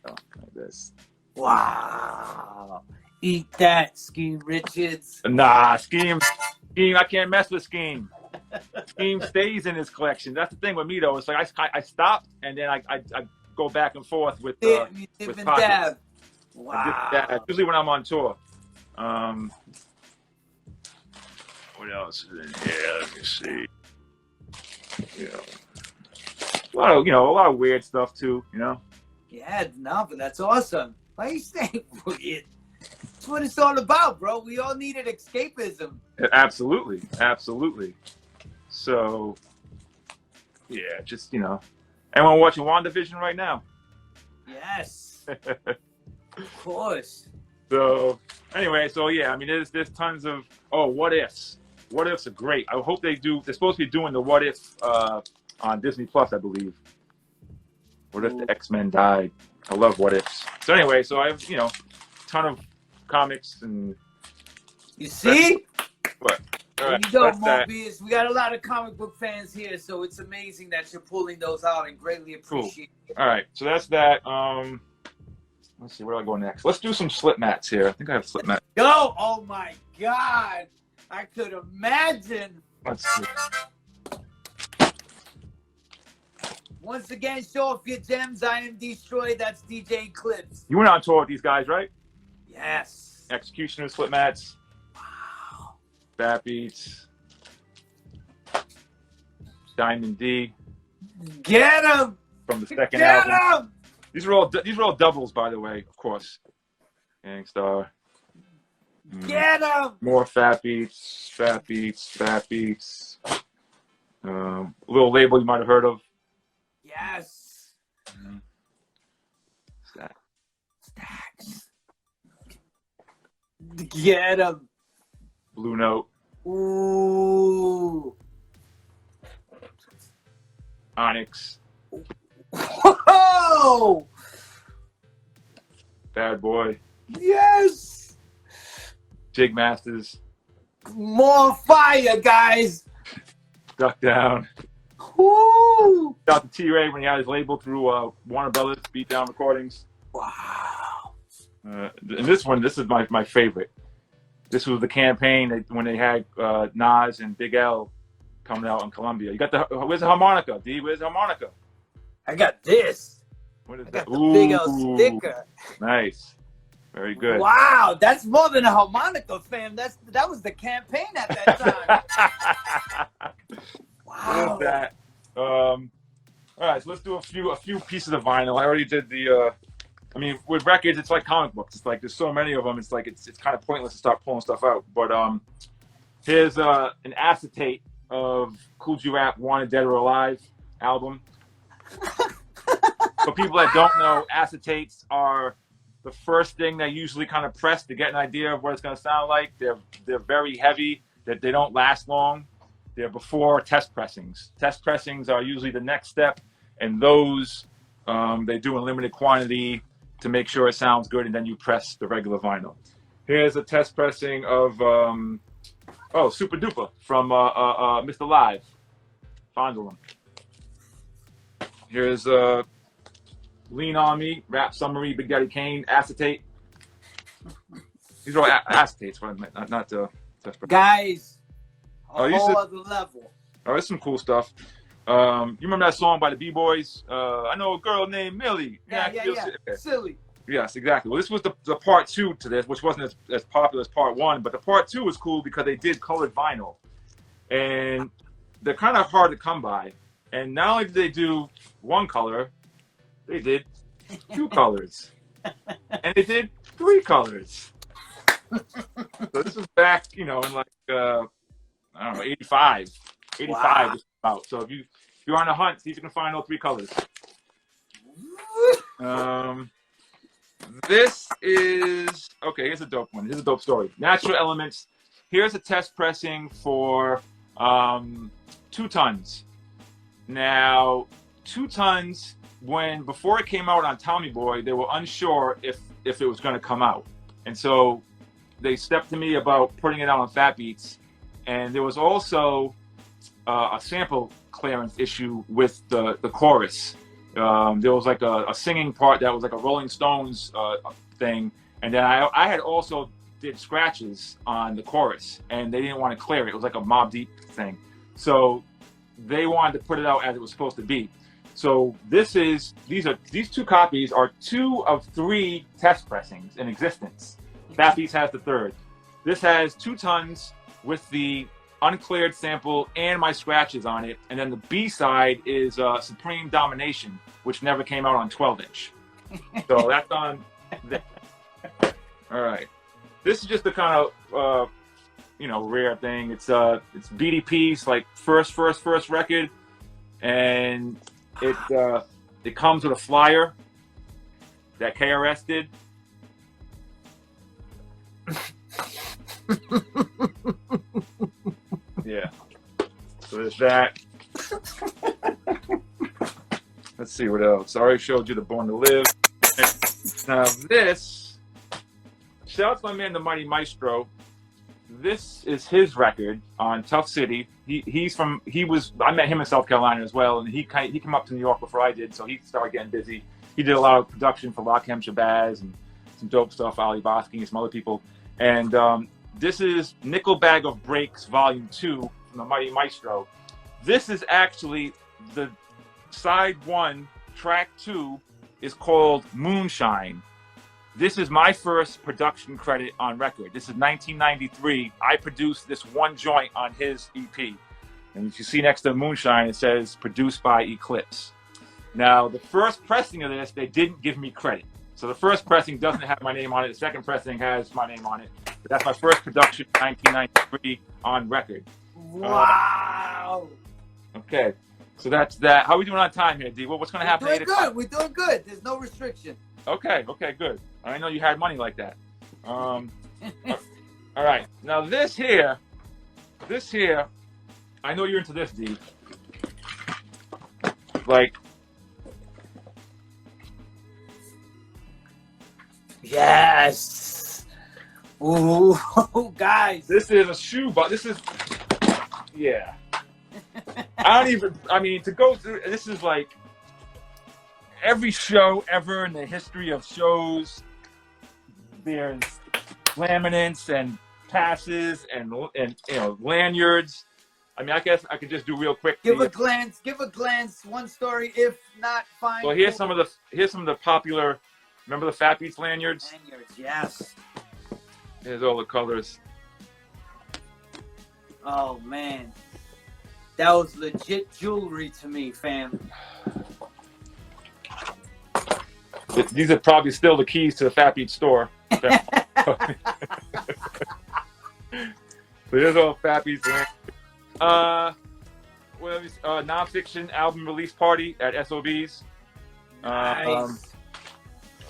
Oh, like this. Wow. Eat that, Scheme Richards. Nah, Scheme, I can't mess with Scheme. Scheme stays in his collection. That's the thing with me, though. It's like I stopped, and then I go back and forth with pockets. Wow. Usually when I'm on tour. What else is in here? Let me see. A lot of weird stuff too. Yeah, no, but that's awesome. Why are you saying weird? That's what it's all about, bro. We all needed escapism. Absolutely. So, yeah, just anyone watching WandaVision right now? Yes. Of course. So, anyway, yeah, I mean, there's tons of what ifs. What ifs are great. I hope they do. They're supposed to be doing the what if on Disney Plus, I believe. What if the X-Men died? I love what ifs. So anyway, I have a ton of comics and. You see? What? All There right, you go, that. Mobius. We got a lot of comic book fans here, so it's amazing that you're pulling those out and greatly appreciate it. All right, so that's that. Let's see, where do I go next? Let's do some slip mats here. I think I have slip mats. Go! Oh my God! I could imagine. Let's see. Once again, show off your gems. I am destroyed. That's DJ Eclipse. You went on tour with these guys, right? Yes. Executioner slip mats. Wow. Bat Beats. Diamond D. Get him! From the second Get album. him! These are all doubles, by the way, of course. Gangstar. Get him! More Fat Beats. A little label you might have heard of. Yes. Stacks. Get him. Blue Note. Ooh. Onyx. Whoa! Bad Boy. Yes. Jig Masters. More fire, guys. Duck Down. Woo. Out to T-Ray when he had his label through Warner Brothers Beat Down Recordings. Wow. And this is my favorite. This was the campaign when they had Nas and Big L coming out in Columbia. You got where's the harmonica, D? Where's the harmonica? I got this. What is I that? got the Big L sticker. Nice. Very good. Wow, that's more than a harmonica, fam. That was the campaign at that time. Wow. That. All right, so let's do a few pieces of vinyl. I already did the. I mean, with records, it's like comic books. It's like there's so many of them. It's like it's kind of pointless to start pulling stuff out. But here's an acetate of Cool G Rap Wanted Dead or Alive album. For people that don't know, acetates are the first thing they usually kind of press to get an idea of what it's going to sound like. They're very heavy. That they don't last long. They're before test pressings. Test pressings are usually the next step, and those they do in limited quantity to make sure it sounds good, and then you press the regular vinyl. Here's a test pressing of Super Duper from Mr. Live. Fondle him. Here's Lean On Me, Rap Summary, Big Daddy Kane, Acetate. These are all acetates, not test pressing. Guys, a whole other level. Oh, there's some cool stuff. You remember that song by the B-Boys? I know a girl named Millie. Yeah. Silly. Yes, exactly. Well, this was the part 2 to this, which wasn't as popular as part 1, but the part 2 was cool because they did colored vinyl. And they're kind of hard to come by. And not only did they do one color, they did 2 colors. And they did 3 colors. So this was back, in like, I don't know, 85. 85 Wow. is about. So if you're on a hunt, see if you can find all 3 colors. This is okay. Here's a dope one. Here's a dope story. Natural Elements. Here's a test pressing for 2 tons. Now, 2 tons. Before it came out on Tommy Boy, they were unsure if it was going to come out, and so they stepped to me about putting it out on Fat Beats. And there was also a sample clearance issue with the chorus. There was like a singing part that was like a Rolling Stones thing, and then I had also did scratches on the chorus, and they didn't want to clear it. It was like a Mobb Deep thing, so they wanted to put it out as it was supposed to be. So these 2 copies are 2 of 3 test pressings in existence. Fat Beats has the 3rd. This has 2 tons with the uncleared sample and my scratches on it, and then the B-side is Supreme Domination, which never came out on 12-inch. So that's on there. All right, this is just the kind of rare thing. It's BDP's like first record, and it comes with a flyer that KRS did. Yeah. So there's that. Let's see what else. I already showed you the Born to Live. Now this, shout out to my man, the Mighty Maestro. This is his record on Tough City. I met him in South Carolina as well, and he came up to New York before I did, so he started getting busy. He did a lot of production for Lakem Shabazz and some dope stuff, Ali Bosky and some other people. And this is Nickel Bag of Breaks Volume 2 from the Mighty Maestro. This is actually the side 1, track 2 is called Moonshine. This is my first production credit on record. This is 1993. I produced this one joint on his EP. And if you see next to Moonshine, it says produced by Eclipse. Now, the first pressing of this, they didn't give me credit. So the first pressing doesn't have my name on it. The second pressing has my name on it. But that's my first production, 1993, on record. Wow. Okay. So that's that. How are we doing on time here, D? What's going to happen? We're doing good. We're doing good. There's no restriction. Okay, good. I didn't know you had money like that. All right. Now this here, I know you're into this, D. Like, yes. Ooh, guys. This is a shoe box. This is, yeah. I mean, to go through, this is like every show ever in the history of shows. There's laminates and passes and lanyards. I mean, I guess I could just do real quick. Give a glance. One story, if not, fine. Well, here's some of the popular. Remember the Fat Beats lanyards? Lanyards, yes. Here's all the colors. Oh man, that was legit jewelry to me, fam. These are probably still the keys to the Fat Beats store. So here's all Fat Beats lanyards. Non Phixion album release party at SOB's. Nice.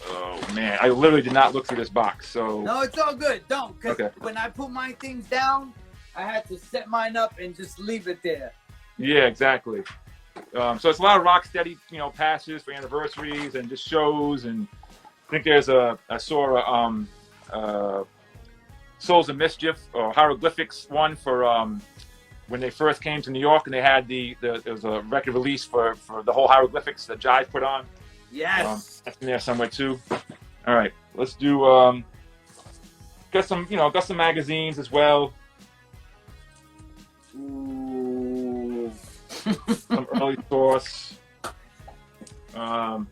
Oh man, I literally did not look through this box. So No, it's all good. Don't, because Okay. when I put my things down, I had to set mine up and just leave it there. yeah, exactly. So it's a lot of rock steady, passes for anniversaries and just shows. And I think there's I saw Souls of Mischief or Hieroglyphics one for when they first came to New York, and they had there was a record release for the whole Hieroglyphics that Jive put on. Yes. That's in there somewhere too. All right, let's do got some magazines as well. Ooh. Some early source. Wow.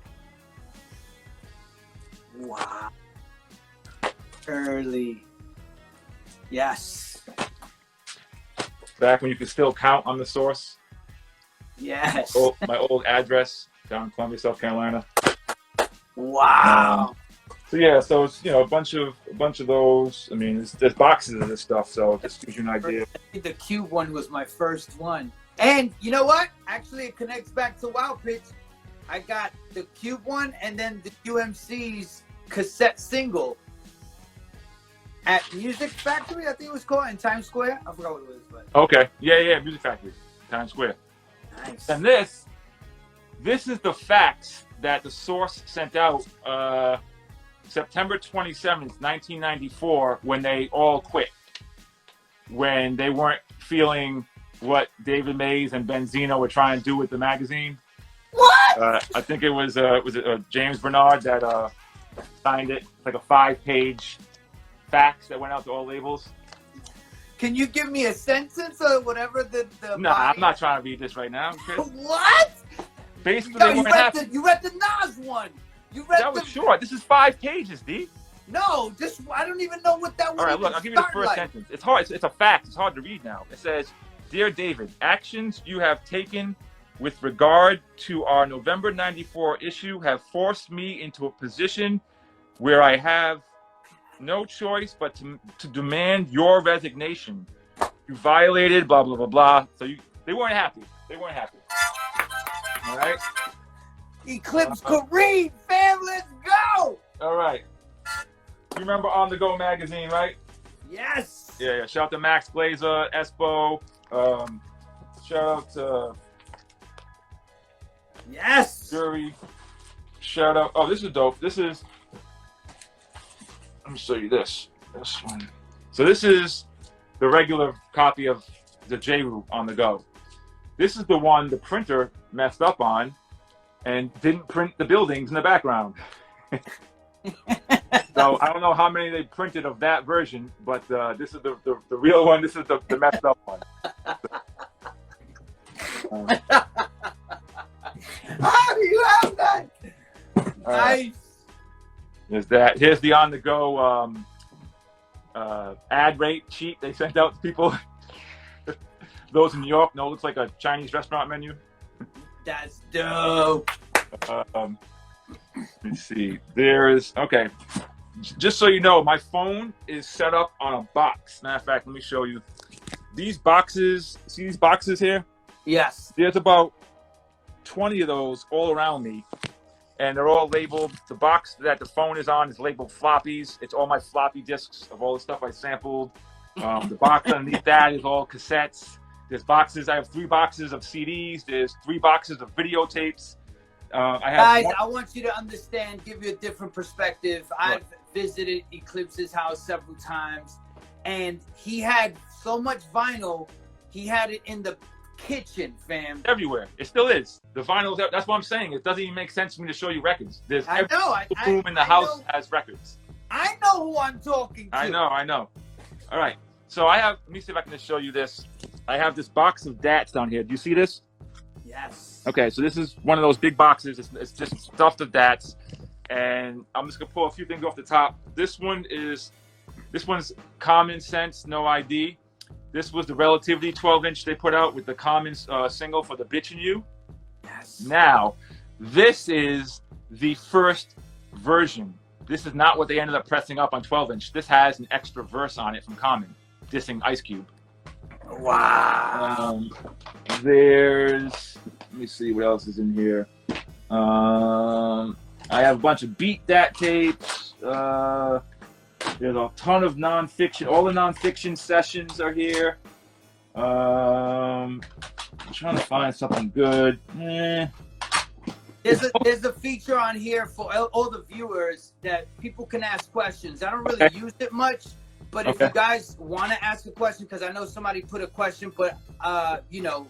Early. Yes. Back when you could still count on the source. Yes. My old address down in Columbia, South Carolina. Wow. So yeah, so it's a bunch of those. I mean, there's boxes of this stuff, so it just gives you an idea. The Cube one was my first one. And you know what? Actually, it connects back to Wow Pitch. I got the Cube one and then the UMC's cassette single at Music Factory, I think it was called, in Times Square. I forgot what it was, but Okay, yeah, Music Factory, Times Square. nice. And this is the fax that the source sent out September 27th, 1994, when they all quit. When they weren't feeling what David Mays and Benzino were trying to do with the magazine. What? I think it was James Bernard that signed it. It's like a 5-page fax that went out to all labels. Can you give me a sentence or whatever the No, I'm not trying to read this right now. Okay? What? Basically, No, they you weren't happy. read the Nas one. You read That was short. This is 5 pages, D. No, just I don't even know what that was. All right, look, I'll give you the first sentence. It's hard. It's a fact. It's hard to read now. It says, "Dear David, actions you have taken with regard to our November '94 issue have forced me into a position where I have no choice but to demand your resignation. You violated blah blah blah blah." So they weren't happy. They weren't happy. All right. Eclipse Kareem, fam, let's go. All right. You remember On the Go magazine, right? Yes. Yeah. Shout out to Max Glazer, Espo. Shout out to Yes. Jury. Shout out. Oh, this is dope. This is. Let me show you this. This one. So this is the regular copy of the J-Roo On the Go. This is the one the printer messed up on and didn't print the buildings in the background. So I don't know how many they printed of that version, but this is the real one. This is the messed up one. How do you have that? Nice. There's that. Here's the On the Go ad rate sheet they sent out to people. Those in New York know it looks like a Chinese restaurant menu. That's dope. Let me see. There's okay. Just so you know, my phone is set up on a box. Matter of fact, let me show you. These boxes. See these boxes here? Yes. There's about 20 of those all around me, and they're all labeled. The box that the phone is on is labeled floppies. It's all my floppy disks of all the stuff I sampled. The box underneath that is all cassettes. There's boxes. I have 3 boxes of CDs. There's 3 boxes of videotapes. I have guys. I want you to understand, give you a different perspective. I've visited Eclipse's house several times, and he had so much vinyl. He had it in the kitchen, fam. Everywhere. It still is. The vinyls. That's what I'm saying. It doesn't even make sense for me to show you records. There's every room in the house has records. I know who I'm talking to. I know. All right. So I have. Let me see if I can just show you this. I have this box of DATs down here. Do you see this? Yes. Okay. So this is one of those big boxes. It's just stuffed of DATs, and I'm just gonna pull a few things off the top. This one's Common Sense, No ID. This was the Relativity 12-inch they put out with the Common single for the Bitchin' You. Yes. Now, this is the first version. This is not what they ended up pressing up on 12-inch. This has an extra verse on it from Common, dissing Ice Cube. Wow. Let me see what else is in here. I have a bunch of Beat Dat tapes. There's a ton of Non Phixion. All the Non Phixion sessions are here. I'm trying to find something good. There's a feature on here for all the viewers that people can ask questions. I don't really use it much, but if you guys want to ask a question, because I know somebody put a question, but you know,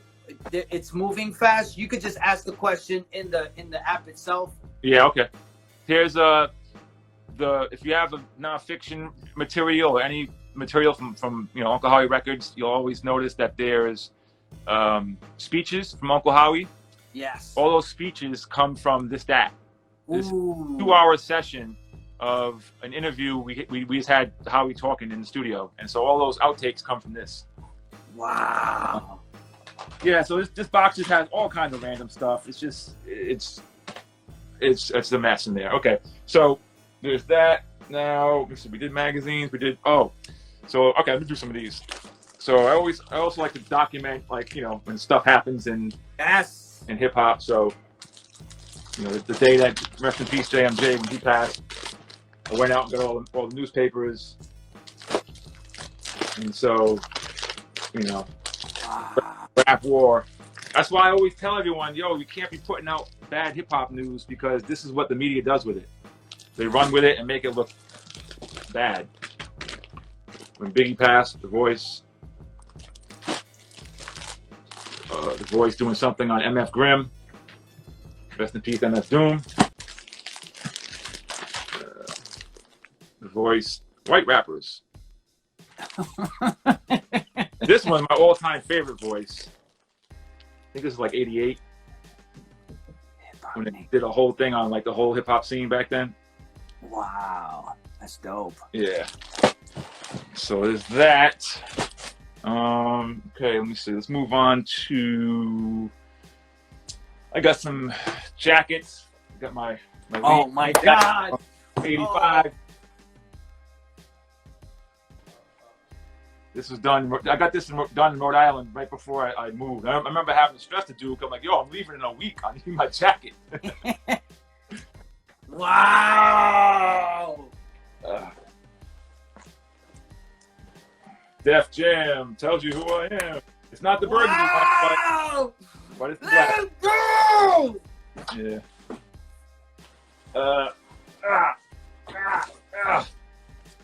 it's moving fast. You could just ask the question in the app itself. Yeah. Okay. Here's if you have a Non Phixion material or any material from Uncle Howie Records, you'll always notice that there's speeches from Uncle Howie. Yes. All those speeches come from this DAT. This 2-hour session of an interview we just had Howie talking in the studio, and so all those outtakes come from this. Wow. Yeah. So this box just has all kinds of random stuff. It's just it's a mess in there. Okay. So there's that. Now, we did magazines. So okay, let me do some of these. So I also like to document, like, when stuff happens in hip hop. So, the day that, rest in peace, JMJ, when he passed, I went out and got all the newspapers. And so, rap war. That's why I always tell everyone, you can't be putting out bad hip hop news, because this is what the media does with it. They run with it and make it look bad. When Biggie passed, The Voice doing something on MF Grimm. Rest in peace, MF Doom. The Voice, white rappers. This one's my all-time favorite voice. I think this is like 88. When they did a whole thing on like the whole hip hop scene back then. Wow, that's dope. Yeah. So there's that. Okay, let me see. Let's move on to. I got some jackets. Got my oh my God. 85. Oh. This was done. I got this done in Rhode Island right before I moved. I remember having the stress to do. I'm like, I'm leaving in a week. I need my jacket. Wow. Def Jam tells you who I am. It's not the burgundy one, but it's the black. Yeah.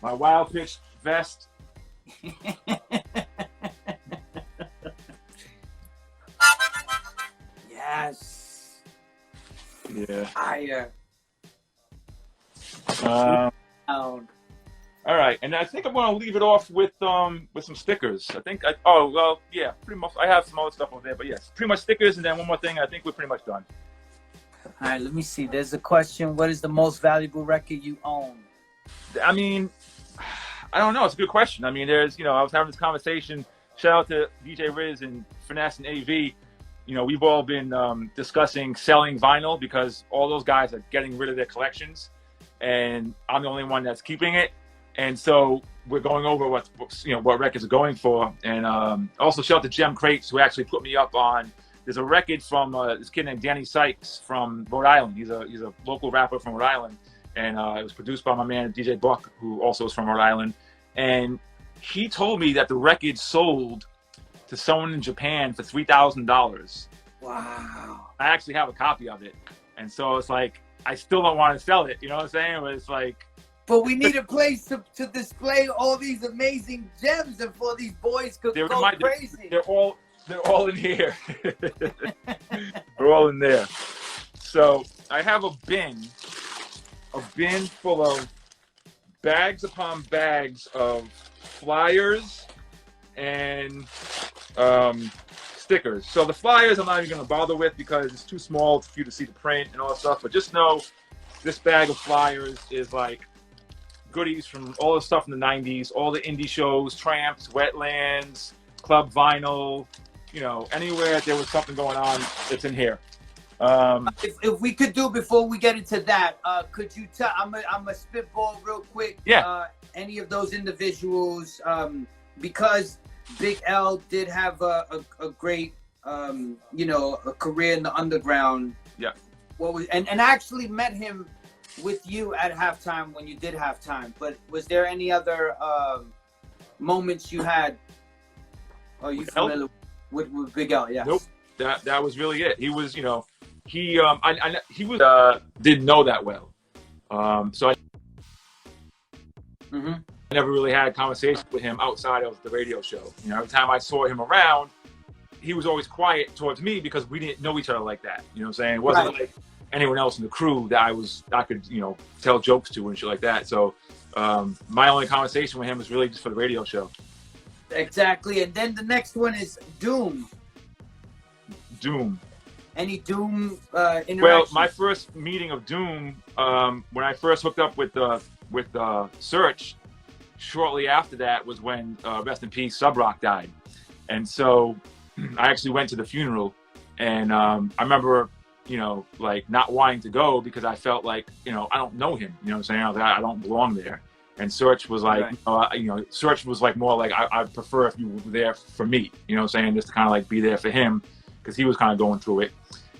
My wild pitch vest. Yes. Yeah. Fire. All right, and I think I'm going to leave it off with some stickers. Pretty much. I have some other stuff over there, but yes, pretty much stickers, and then one more thing. I think we're pretty much done. All right, let me see. There's a question. What is the most valuable record you own? I mean, I don't know. It's a good question. I mean, there's, I was having this conversation. Shout out to DJ Riz and Finesse and AV. We've all been discussing selling vinyl, because all those guys are getting rid of their collections, and I'm the only one that's keeping it. And so we're going over what records are going for. And also shout out to Gem Crates, who actually put me up on. There's a record from this kid named Danny Sykes from Rhode Island. He's a local rapper from Rhode Island, and it was produced by my man DJ Buck, who also is from Rhode Island. And he told me that the record sold to someone in Japan for $3,000. Wow. I actually have a copy of it. And so it's like, I still don't want to sell it. You know what I'm saying? But it's like, but we need a place to display all these amazing gems, and for these boys to go crazy. They're all in here. They're all in there. So I have a bin full of bags upon bags of flyers and stickers. So the flyers I'm not even going to bother with because it's too small for you to see the print and all that stuff. But just know this bag of flyers is like goodies from all the stuff in the 90s, all the indie shows, Tramps, Wetlands, Club Vinyl, you know, anywhere there was something going on, it's in here. If we could do, before we get into that, could you tell, I'm a spitball real quick. Yeah. Any of those individuals, because Big L did have a great, you know, a career in the underground. Yeah. And I actually met him with you at halftime when you did halftime. But was there any other moments you had? Are you familiar with Big L? Yeah. Nope. That was really it. He was, you know, he was didn't know that well. So I never really had a conversation with him outside of the radio show. You know, every time I saw him around, he was always quiet towards me because we didn't know each other like that. You know what I'm saying? It wasn't like anyone else in the crew that I could, you know, tell jokes to and shit like that. So my only conversation with him was really just for the radio show. Exactly. And then the next one is Doom. Any Doom interaction? Well, my first meeting of Doom, when I first hooked up with Search, shortly after that was when rest in peace Subrock died, and so I actually went to the funeral, and I remember, you know, like not wanting to go because I felt like, you know, I don't know him. You know what I'm saying? I was like, I don't belong there. And Search was like, you know, Search was like more like I'd prefer if you were there for me. You know what I'm saying? Just to kind of like be there for him because he was kind of going through it.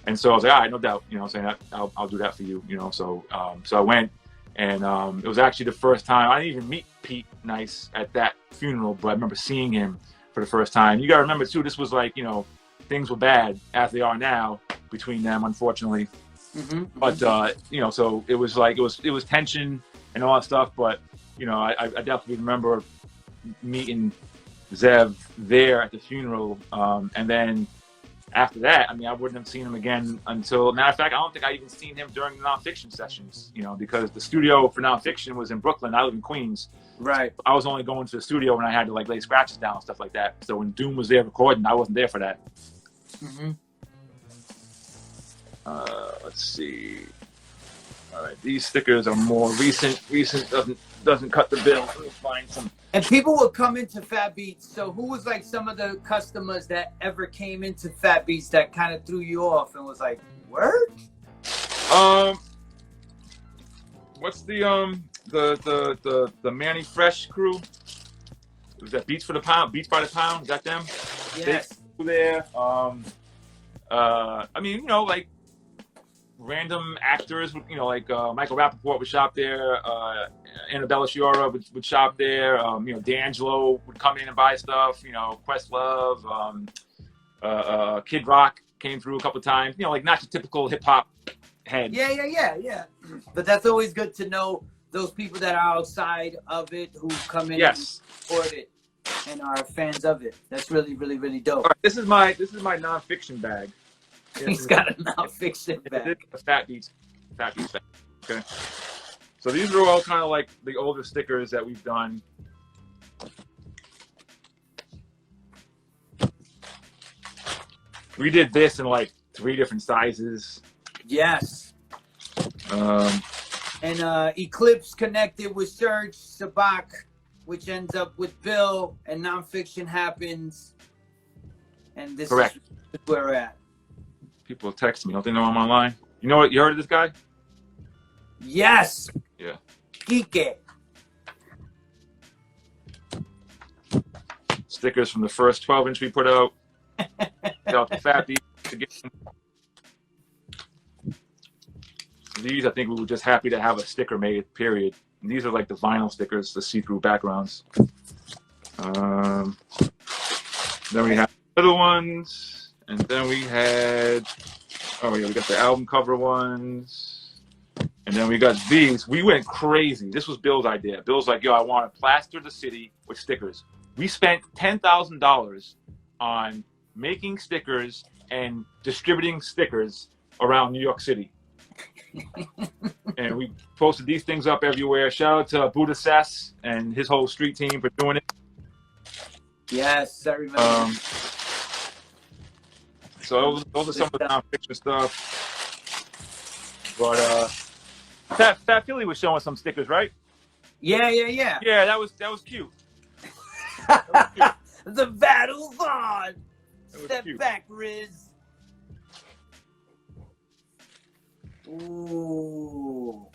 And so I was like, all right, no doubt. You know what I'm saying? I'll do that for you. You know, so I went. And it was actually the first time. I didn't even meet Pete Nice at that funeral, but I remember seeing him for the first time. You got to remember, too, this was like, you know, things were bad, as they are now, between them, unfortunately. But, you know, so it was like, it was tension and all that stuff. But, you know, I definitely remember meeting Zev there at the funeral. And then after that, I mean, I wouldn't have seen him again until, matter of fact, I don't think I even seen him during the Non Phixion sessions, you know, because the studio for Non Phixion was in Brooklyn. I live in Queens. Right. So I was only going to the studio when I had to like lay scratches down and stuff like that. So when Doom was there recording, I wasn't there for that. Let's see. All right, these stickers are more recent. Recent doesn't cut the bill. Let me find some. And people will come into Fat Beats. So who was like some of the customers that ever came into Fat Beats that kind of threw you off and was like, word? What's the Manny Fresh crew? Was that Beats by the Pound? Is that them? Yes. They were there. I mean, you know, like random actors, you know, like Michael Rappaport would shop there. Annabella Sciorra would shop there. You know, D'Angelo would come in and buy stuff. You know, Questlove, Kid Rock came through a couple of times. You know, like not your typical hip hop head. Yeah. But that's always good to know those people that are outside of it who come in and support it and are fans of it. That's really, really, really dope. All right, this is my Non Phixion bag. He's got a Non Phixion bag. A Fat Beats bag. Okay. So these are all kind of like the older stickers that we've done. We did this in like 3 different sizes. Yes. And Eclipse connected with Serge Sabac, which ends up with Bill, and Non Phixion happens. And this is where we're at. People text me. Don't they know I'm online? You know what? You heard of this guy? Yes. Yeah. Kike. Stickers from the first 12-inch we put out. Got the Fat Beats again. These, I think we were just happy to have a sticker made, period. And these are like the vinyl stickers, the see-through backgrounds. Then we have little ones, and then we had Oh yeah, we got the album cover ones. And then we got these. We went crazy. This was Bill's idea. Bill's like, yo, I want to plaster the city with stickers. We spent $10,000 on making stickers and distributing stickers around New York City. And we posted these things up everywhere. Shout out to Buddha Sess and his whole street team for doing it. Yes, I remember. So those are some of the Non Phixion stuff. But Fat Philly was showing some stickers, right? Yeah. Yeah, that was cute. The battle's on. Step cute. back, Riz. Ooh.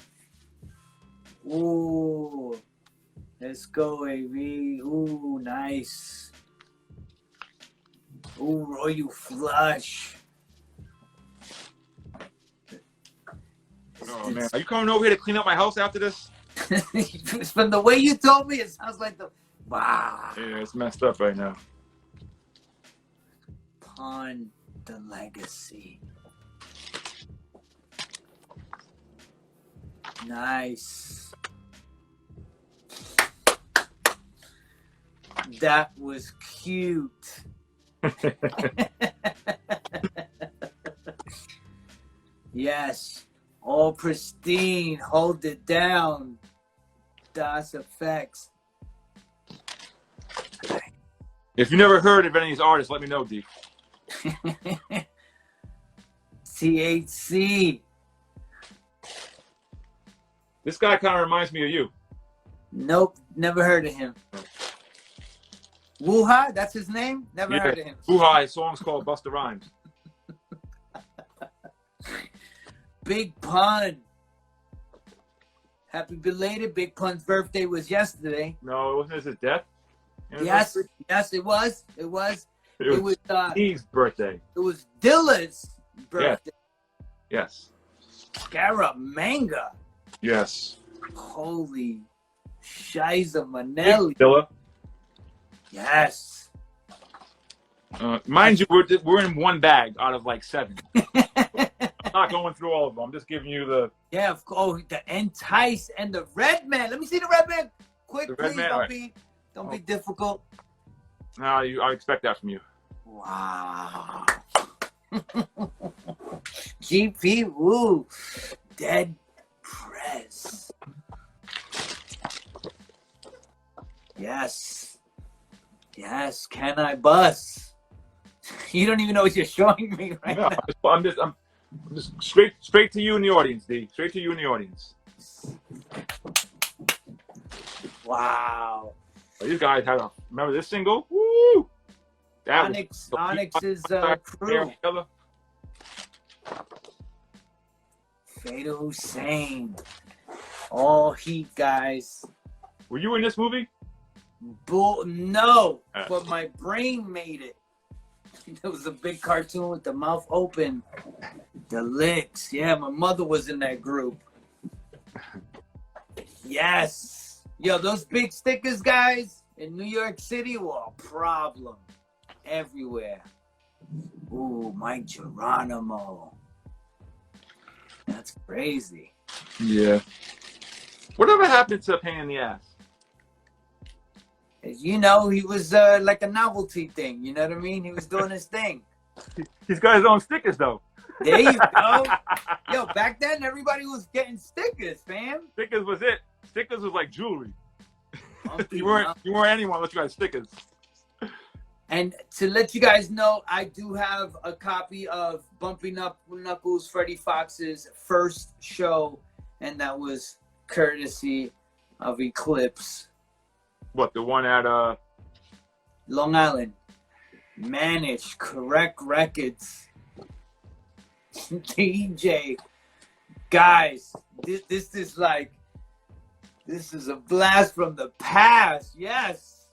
Let's go, AV. Ooh, nice. Ooh, Royal Flush. Oh man, are you coming over here to clean up my house after this? From the way you told me, it sounds like the wow. Yeah, it's messed up right now. Upon the legacy. Nice. That was cute. Yes. All pristine. Hold it down. Das Effects. If you never heard of any of these artists, let me know, D. THC. This guy kind of reminds me of you. Nope, never heard of him. Wuha, that's his name? Never heard of him. Wuha, his song's called Busta Rhymes. Big Pun. Happy belated. Big Pun's birthday was yesterday. No, wasn't his death? Yes, it was. It was Steve's birthday. It was Dilla's birthday. Yes. Scaramanga. Yes. Holy Shiza Manelli. Dilla. Yes. Mind you, we're in one bag out of like 7. I'm not going through all of them. I'm just giving you the... Yeah, of course. The Entice and the Red Man. Let me see the Red Man. Quick, The Red please. Man, Don't be difficult. No, I expect that from you. Wow. GP Woo. Dead Press. Yes. Yes. Can I bust? You don't even know what you're showing me right now. I'm just straight to you in the audience, D. Straight to you in the audience. Wow. These guys had remember this single? Woo! Onyx's crew. Fatal Hussein. All heat, guys. Were you in this movie? No, but my brain made it. It was a big cartoon with the mouth open. The licks. Yeah, my mother was in that group. Yes. Yo, those big stickers, guys, in New York City were a problem. Everywhere. Ooh, Mike Geronimo. That's crazy. Yeah. Whatever happened to a pain in the ass? You know, he was like a novelty thing. You know what I mean? He was doing his thing. He's got his own stickers, though. There you go. Yo, back then, everybody was getting stickers, fam. Stickers was it. Stickers was like jewelry. You weren't anyone unless you got stickers. And to let you guys know, I do have a copy of Bumping Up Knuckles, Freddie Fox's first show, and that was courtesy of Eclipse. What, the one at Long Island. Managed Correct Records. DJ. Guys, this is like, this is a blast from the past. Yes.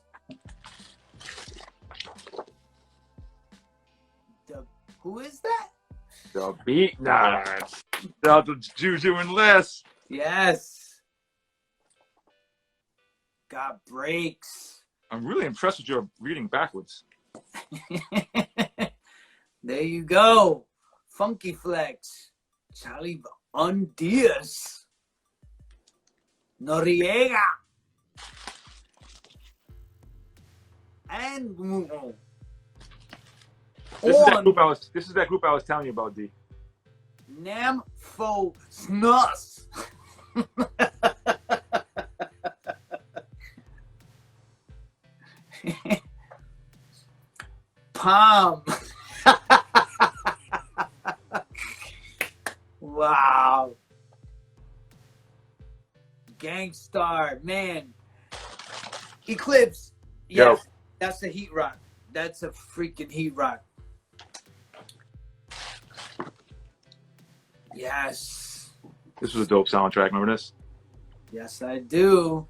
Who is that? the beat nuts? Shout out to Juju and Les. Yes. Got breaks. I'm really impressed with your reading backwards. There you go. Funky Flex, Charlie Diaz, Noriega, and This is that group I was telling you about, D. Namfo Snus. Palm. Wow. Gangstar, man. Eclipse. Yes, that's a heat rock. That's a freaking heat rock. Yes. This was a dope soundtrack. Remember this? Yes, I do.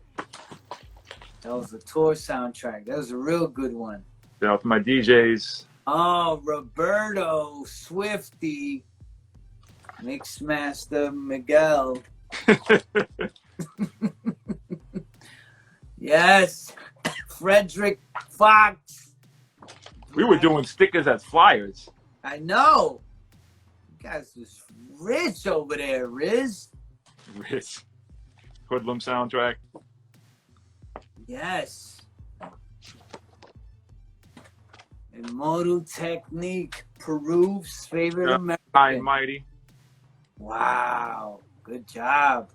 That was a tour soundtrack. That was a real good one. Yeah, with my DJs. Oh, Roberto, Swifty, Mixmaster Miguel. Yes, Frederick Fox. We were doing stickers as flyers. I know. You guys was rich over there, Riz. Rich. Hoodlum soundtrack. Yes. Immortal Technique, Peru's favorite American. High and Mighty. Wow. Good job.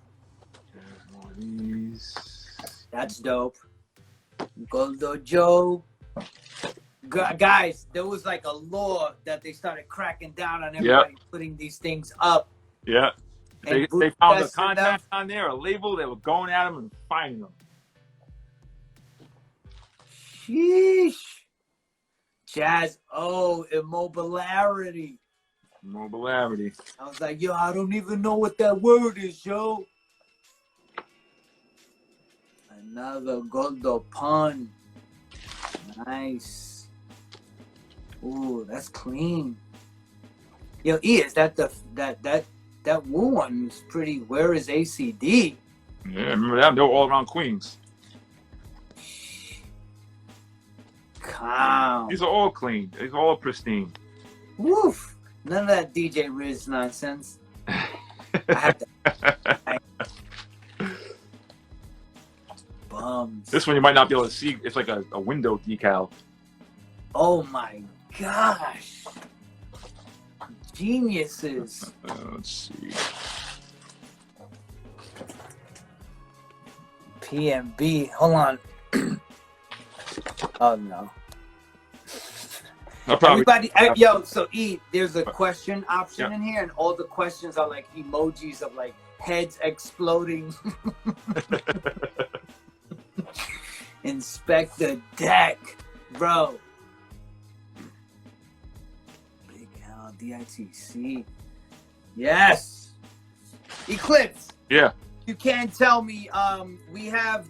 That's dope. Goldo Joe. Guys, there was like a law that they started cracking down on everybody putting these things up. Yeah. They And found a contact on there, a label, they were going at them and finding them. Sheesh. Jazz Immobilarity. Mobilarity. I was like, yo, I don't even know what that word is, yo. Another Goldo Pun. Nice. Ooh, that's clean. Yo, E, is that that Woo one was pretty. Where is ACD? Yeah, remember that? They were all around Queens. Calm. These are all clean. These are all pristine. Woof. None of that DJ Riz nonsense. I have to. Bums. This one you might not be able to see. It's like a window decal. Oh my gosh. Geniuses. Let's see. PMB. Hold on. Oh no. Everybody, yo, so E, there's a question option in here, and all the questions are like emojis of like heads exploding. Inspect the deck, bro. Big L DITC. Yes. Eclipse. Yeah. You can't tell me. We have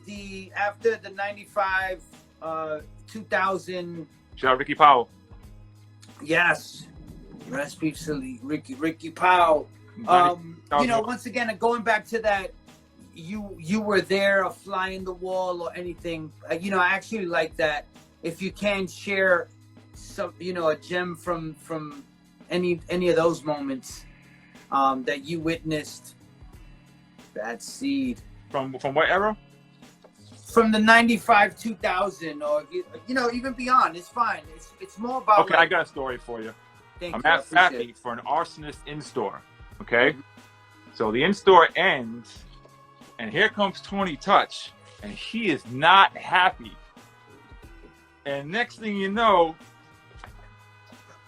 after the 95, 2000. Shout out Ricky Powell. Yes. Rest peacefully, Ricky Powell. You know, once again, going back to that, you were there, a fly in the wall or anything. You know, I actually like that. If you can share some, you know, a gem from any of those moments that you witnessed. Bad Seed. From what era? From the 95, 2000, or you know, even beyond. It's fine. It's more about. Okay, I got a story for you. I'm at Fatty for an arsonist in-store. Okay? Mm-hmm. So the in-store ends, and here comes Tony Touch, and he is not happy. And next thing you know,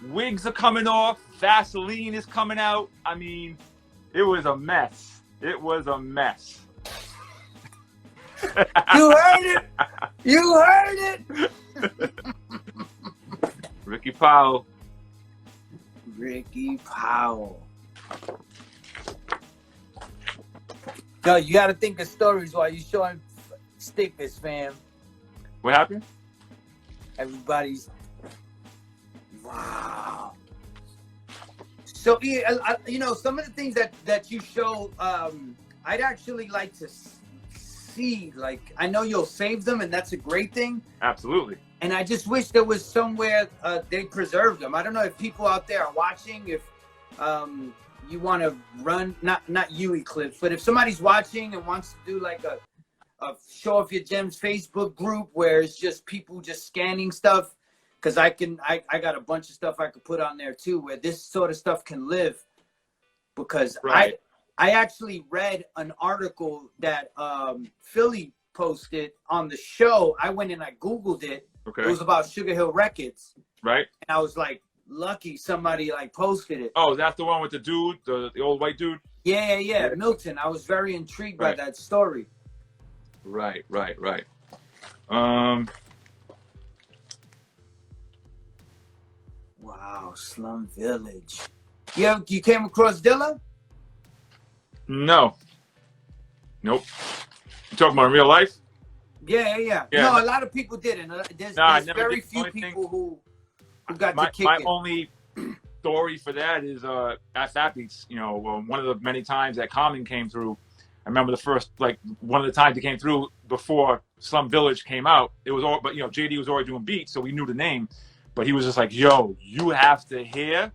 wigs are coming off, Vaseline is coming out. I mean, it was a mess. It was a mess. You heard it. You heard it. Ricky Powell. Ricky Powell. Yo, you got to think of stories while you're showing stickers, fam. What happened? Everybody's. Wow. So, you know, some of the things that you show, I'd actually like to see. Like, I know you'll save them, and that's a great thing. Absolutely. And I just wish there was somewhere they preserved them. I don't know if people out there are watching, you want to run, not you, Eclipse, but if somebody's watching and wants to do like a Showoff Your Gems Facebook group where it's just people just scanning stuff, because I got a bunch of stuff I could put on there too, where this sort of stuff can live. Because Right. I actually read an article that Philly posted on the show. I went and I Googled it. Okay. It was about Sugar Hill Records. Right. And I was like, lucky somebody like posted it. Oh, that's the one with the dude, the old white dude? Yeah, Milton. I was very intrigued by that story. Right. Wow, Slum Village. You came across Dilla? No. Nope. You talking about in real life? Yeah. No, a lot of people didn't. There's very few people who got to kick my it. only story for that is at Fat Beats, you know, one of the many times that Common came through. I remember the first, like, one of the times he came through before Slum Village came out. It was all, but you know, JD was already doing beats, so we knew the name. But he was just like, "Yo, you have to hear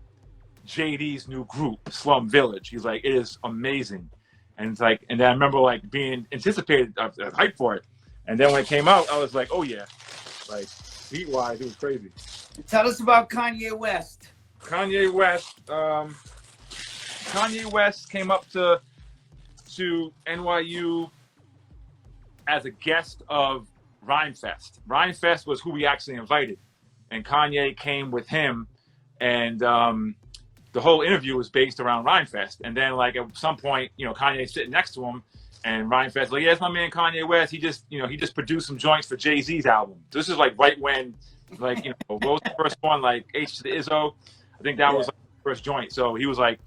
JD's new group, Slum Village." He's like, "It is amazing," and it's like, and then I remember like being anticipated, hyped for it. And then when it came out, I was like, "Oh yeah," like beat wise, it was crazy. Tell us about Kanye West. Kanye West came up to NYU as a guest of Rhymefest. Rhymefest was who we actually invited, and Kanye came with him, and the whole interview was based around Rhymefest. And then like at some point, you know, Kanye's sitting next to him, and Rhymefest like, "Yeah, it's my man Kanye West. He just produced some joints for Jay-Z's album." This is like right when, like, you know, what was the first one? Like H to the Izzo. I think that was like the first joint. So he was like,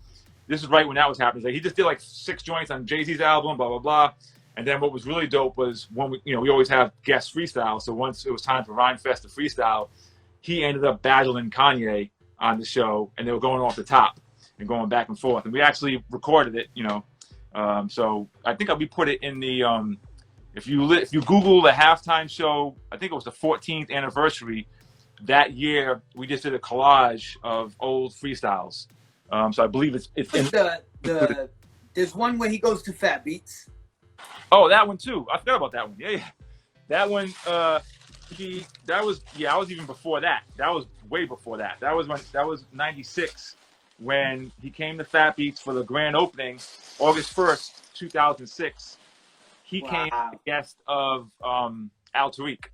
this is right when that was happening. Like he just did like 6 joints on Jay-Z's album, blah, blah, blah. And then what was really dope was when we always have guest freestyle. So once it was time for Rhymefest to freestyle, he ended up battling Kanye on the show, and they were going off the top and going back and forth. And we actually recorded it, you know. So I think we put it in the, if you Google the halftime show, I think it was the 14th anniversary. That year, we just did a collage of old freestyles. So I believe it's in there's one where he goes to Fat Beats. Oh, that one too. I forgot about that one. Yeah. That one, I was even before that. That was way before that. That was 96 when he came to Fat Beats for the grand opening, August 1st, 2006. He came as a guest of Al Tariq.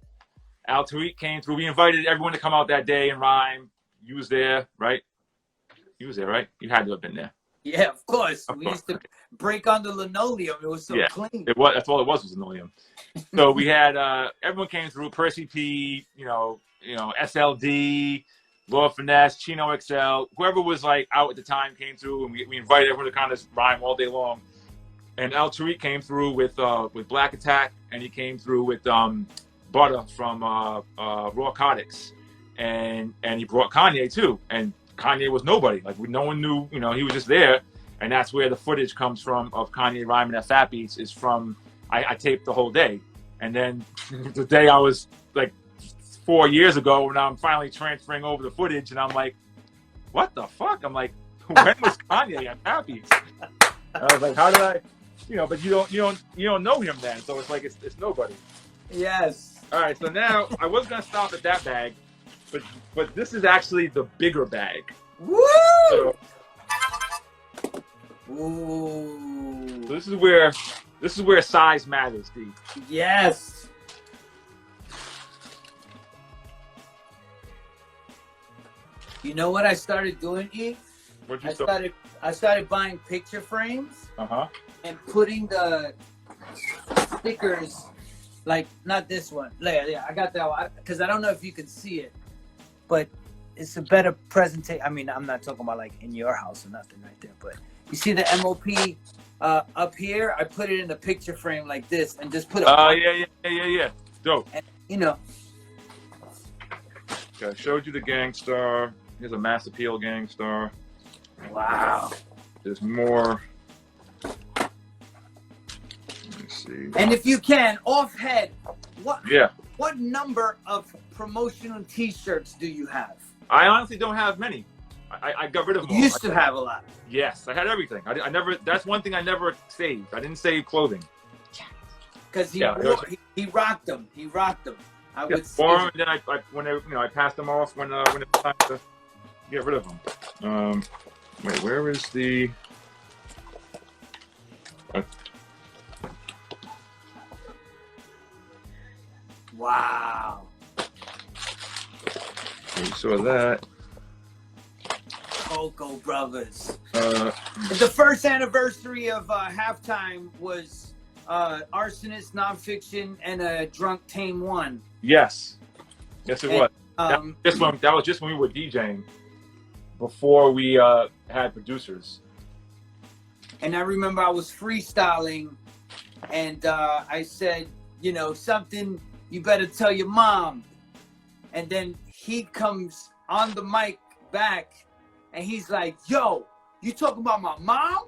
Al Tariq came through. We invited everyone to come out that day and rhyme. You was there, right? You was there, right? You had to have been there. Yeah, of course. We used to break on the linoleum. It was so clean. It was. That's all it was linoleum. So we had everyone came through. Percy P, you know, SLD, Lord Finesse, Chino XL, whoever was like out at the time came through, and we invited everyone to kind of rhyme all day long. And Al Tariq came through with Black Attack, and he came through with Butter from Raw Narcotics, and he brought Kanye too. And Kanye was nobody. Like no one knew, you know, he was just there. And that's where the footage comes from of Kanye rhyming at Fat Beats is from. I taped the whole day. And then the day I was like 4 years ago when I'm finally transferring over the footage, and I'm like, what the fuck? I'm like, when was Kanye at Fat Beats? I was like, how did I, you know, but you don't know him then. So it's like, it's nobody. Yes. All right. So now I was going to stop at that bag, but this is actually the bigger bag. Woo! So, ooh. So this is where size matters, D. Yes. You know what I started doing, E? I started buying picture frames. And putting the stickers, like not this one. Yeah, I got that one because I don't know if you can see it, but it's a better presentation. I mean, I'm not talking about like in your house or nothing right there, but you see the MOP up here? I put it in the picture frame like this and just put it. Yeah. Dope. And, you know. Okay, I showed you the Gangstar. Here's a Mass Appeal Gangstar. Wow. There's more. Let me see. And if you can, off head, what number of promotional T-shirts do you have? I honestly don't have many. I got rid of them You all. used to have a lot. Yes, I had everything. I never. That's one thing I never saved. I didn't save clothing. Because he rocked them. He rocked them. I would say. And then I passed them off when it was time to get rid of them. Wait, where is the? Wow. You saw that. Coco Brothers. The first anniversary of Halftime was Arsonist, Non Phixion, and a Drunk Tame One. Yes. Yes, it was. That was just when we were DJing, before we had producers. And I remember I was freestyling, and I said, you know, something you better tell your mom. And then he comes on the mic back, and he's like, yo, you talking about my mom?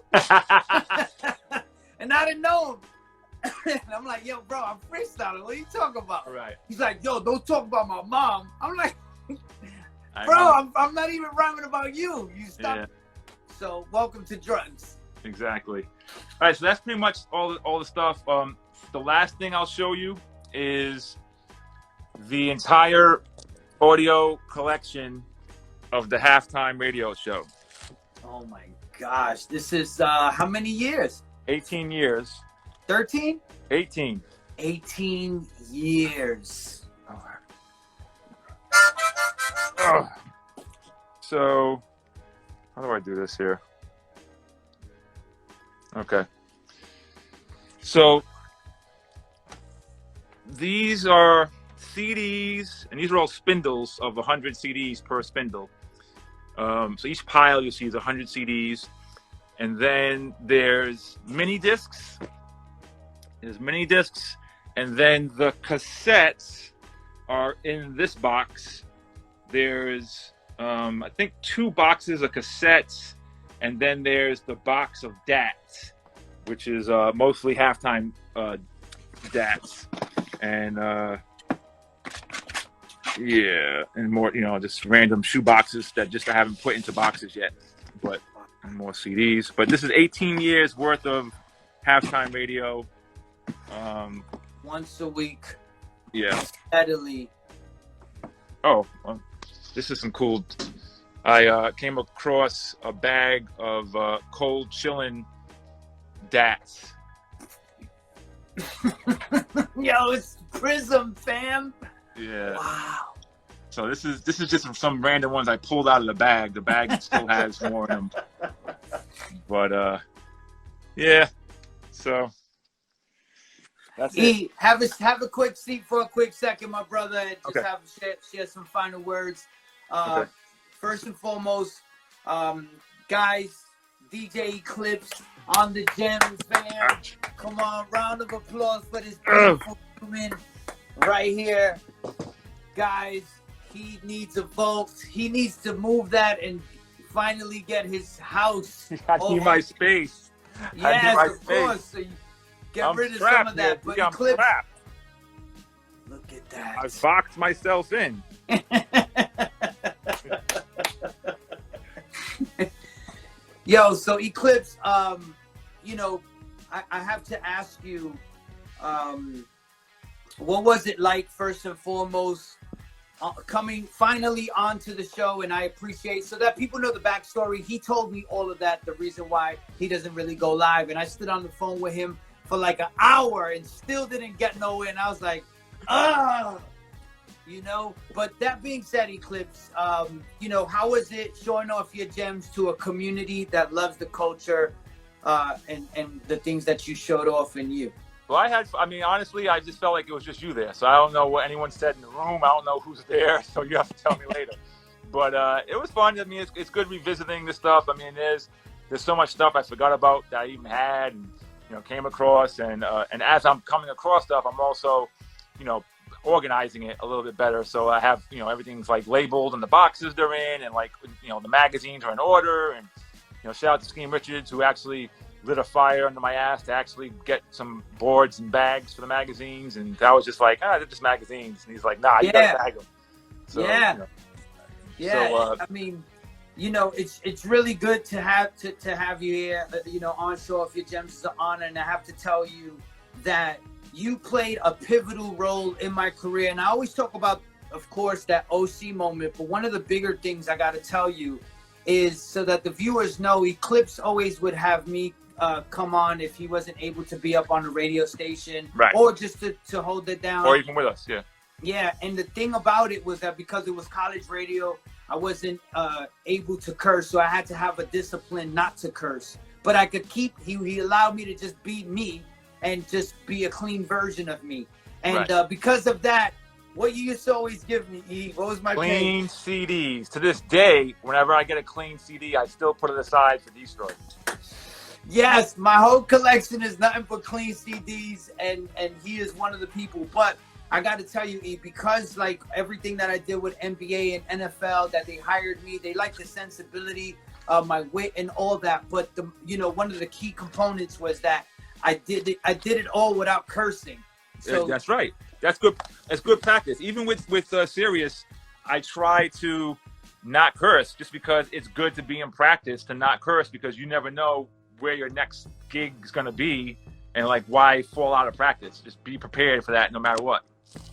And I didn't know him. And I'm like, yo, bro, I'm freestyling. What are you talking about? Right. He's like, yo, don't talk about my mom. I'm like, bro, I'm not even rhyming about you. You stop. Yeah. So welcome to Drugs. Exactly. All right, so that's pretty much all the stuff. The last thing I'll show you is the entire audio collection of the Halftime radio show. Oh my gosh, this is how many years? 18 years. 13? 18. 18 years. Oh. So, how do I do this here? Okay. So, these are CDs, and these are all spindles of 100 CDs per spindle. So each pile you'll see is 100 CDs. And then there's mini discs. There's mini discs. And then the cassettes are in this box. There's, I think, 2 boxes of cassettes. And then there's the box of DATs, which is mostly Halftime DATs. And yeah, and more, you know, just random shoe boxes that just I haven't put into boxes yet, but more CDs. But this is 18 years worth of Halftime radio. Once a week. Yeah. Steadily. Oh, well, this is some cool. I came across a bag of cold chillin' DATs. Yo, it's Prism, fam. Yeah. Wow. So this is just some random ones I pulled out of the bag. The bag still has more in them. But yeah. So that's it. Have a quick seat for a quick second, my brother, and just Okay. share some final words. Okay. First and foremost, guys, DJ Eclipse on the Gems, fam. Come on, round of applause for this beautiful human right here. Guys, he needs a vote. He needs to move that and finally get his house. I need my space. Yes, of course. So you get rid of some of that. But Eclipse, look at that. I've boxed myself in. Yo, so Eclipse, you know, I have to ask you, what was it like, first and foremost, coming finally onto the show? And I appreciate, so that people know the backstory. He told me all of that, the reason why he doesn't really go live. And I stood on the phone with him for like an hour and still didn't get nowhere. And I was like, you know. But that being said, Eclipse, you know, how was it showing off your gems to a community that loves the culture and the things that you showed off in you? Well, I mean, honestly, I just felt like it was just you there. So I don't know what anyone said in the room. I don't know who's there. So you have to tell me later. But it was fun. I mean, it's good revisiting this stuff. I mean, there's so much stuff I forgot about that I even had and, you know, came across. And as I'm coming across stuff, I'm also, you know, organizing it a little bit better. So I have, you know, everything's like labeled and the boxes they're in, and like, you know, the magazines are in order. And, you know, shout out to Scheme Richards, who actually lit a fire under my ass to actually get some boards and bags for the magazines. And I was just like, they're just magazines. And he's like, nah, you gotta bag them. So, yeah. You know, yeah. so, I mean, you know, it's really good to have you here. You know, on Showoff Your Gems is an honor, and I have to tell you that you played a pivotal role in my career. And I always talk about, of course, that OC moment, but one of the bigger things I got to tell you is, so that the viewers know, Eclipse always would have me come on if he wasn't able to be up on the radio station, right, or just to hold it down, or even with us. Yeah, and the thing about it was that because it was college radio, I wasn't able to curse, so I had to have a discipline not to curse. But I could keep, he allowed me to just be me and just be a clean version of me. And because of that, what you used to always give me, E, what was my clean CDs. To this day, whenever I get a clean CD, I still put it aside for Destroy. Yes, my whole collection is nothing but clean CDs, and he is one of the people. But I got to tell you, E, because like everything that I did with NBA and NFL, that they hired me, they like the sensibility, my wit and all that. But you know, one of the key components was that I did it all without cursing. So that's right. That's good. That's good practice. Even with Sirius, I try to not curse, just because it's good to be in practice to not curse, because you never know where your next gig is going to be, and like, why fall out of practice? Just be prepared for that no matter what.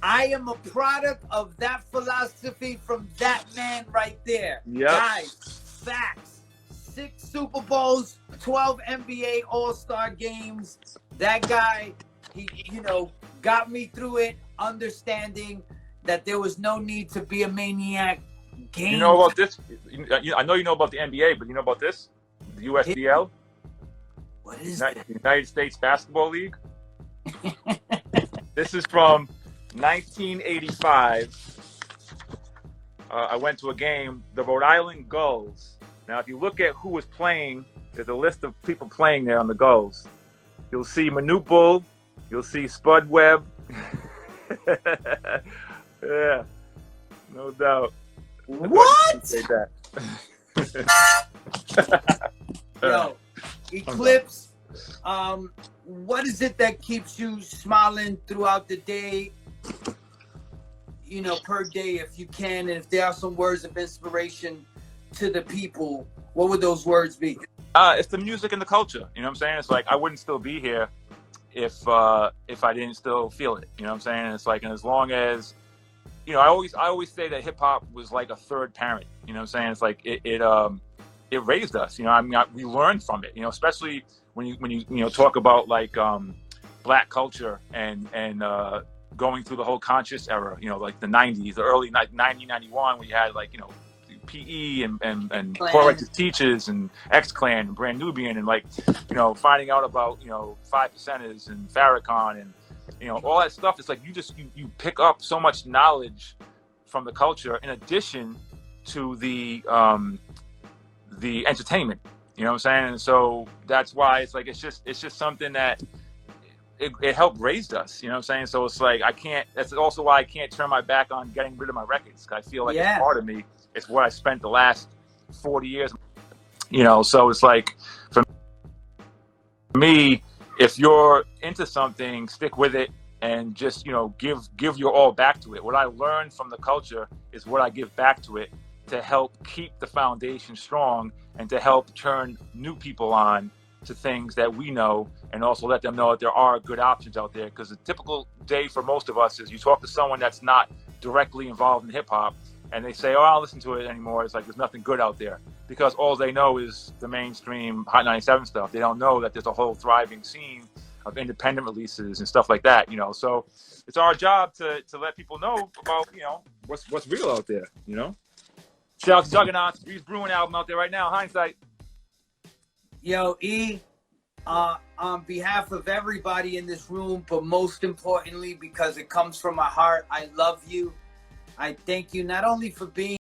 I am a product of that philosophy from that man right there. Yep. Guys, facts. 6 Super Bowls, 12 NBA All-Star games. That guy, he, you know, got me through it, understanding that there was no need to be a maniac. You know about this? I know you know about the NBA, but you know about this? The USBL? What is that? The United States Basketball League. This is from 1985. I went to a game, the Rhode Island Gulls. Now, if you look at who was playing, there's a list of people playing there on the Gulls. You'll see Manute Bull. You'll see Spud Webb. Yeah, no doubt. What? Yo, Eclipse, what is it that keeps you smiling throughout the day, you know, per day, if you can, and if there are some words of inspiration to the people, what would those words be? It's the music and the culture, you know what I'm saying? It's like, I wouldn't still be here if I didn't still feel it, you know what I'm saying? It's like, and as long as, you know, I always say that hip hop was like a third parent, you know what I'm saying? It's like, it raised us, you know, I mean, we learned from it, you know, especially when you talk about like black culture and going through the whole conscious era, you know, like the 90s, the early 90, 91, when you had like, you know, PE and Poor Righteous Teachers and X-Clan and Brand Nubian, and like, you know, finding out about, you know, 5 Percenters and Farrakhan and, you know, all that stuff. It's like you pick up so much knowledge from the culture in addition to the entertainment, you know what I'm saying? And so that's why it's like, it's just something that it helped raise us, you know what I'm saying? So it's like, that's also why I can't turn my back on getting rid of my records. I feel like it's part of me. It's what I spent the last 40 years, you know? So it's like, for me, if you're into something, stick with it and just, you know, give your all back to it. What I learned from the culture is what I give back to it, to help keep the foundation strong and to help turn new people on to things that we know, and also let them know that there are good options out there. Because a typical day for most of us is you talk to someone that's not directly involved in hip hop, and they say, "Oh, I don't listen to it anymore." It's like there's nothing good out there, because all they know is the mainstream Hot 97 stuff. They don't know that there's a whole thriving scene of independent releases and stuff like that, you know. So it's our job to let people know about, you know, what's real out there, you know. Shout out to Juggernauts, Breeze Brewing album out there right now, Hindsight. Yo, E, on behalf of everybody in this room, but most importantly, because it comes from my heart, I love you. I thank you not only for being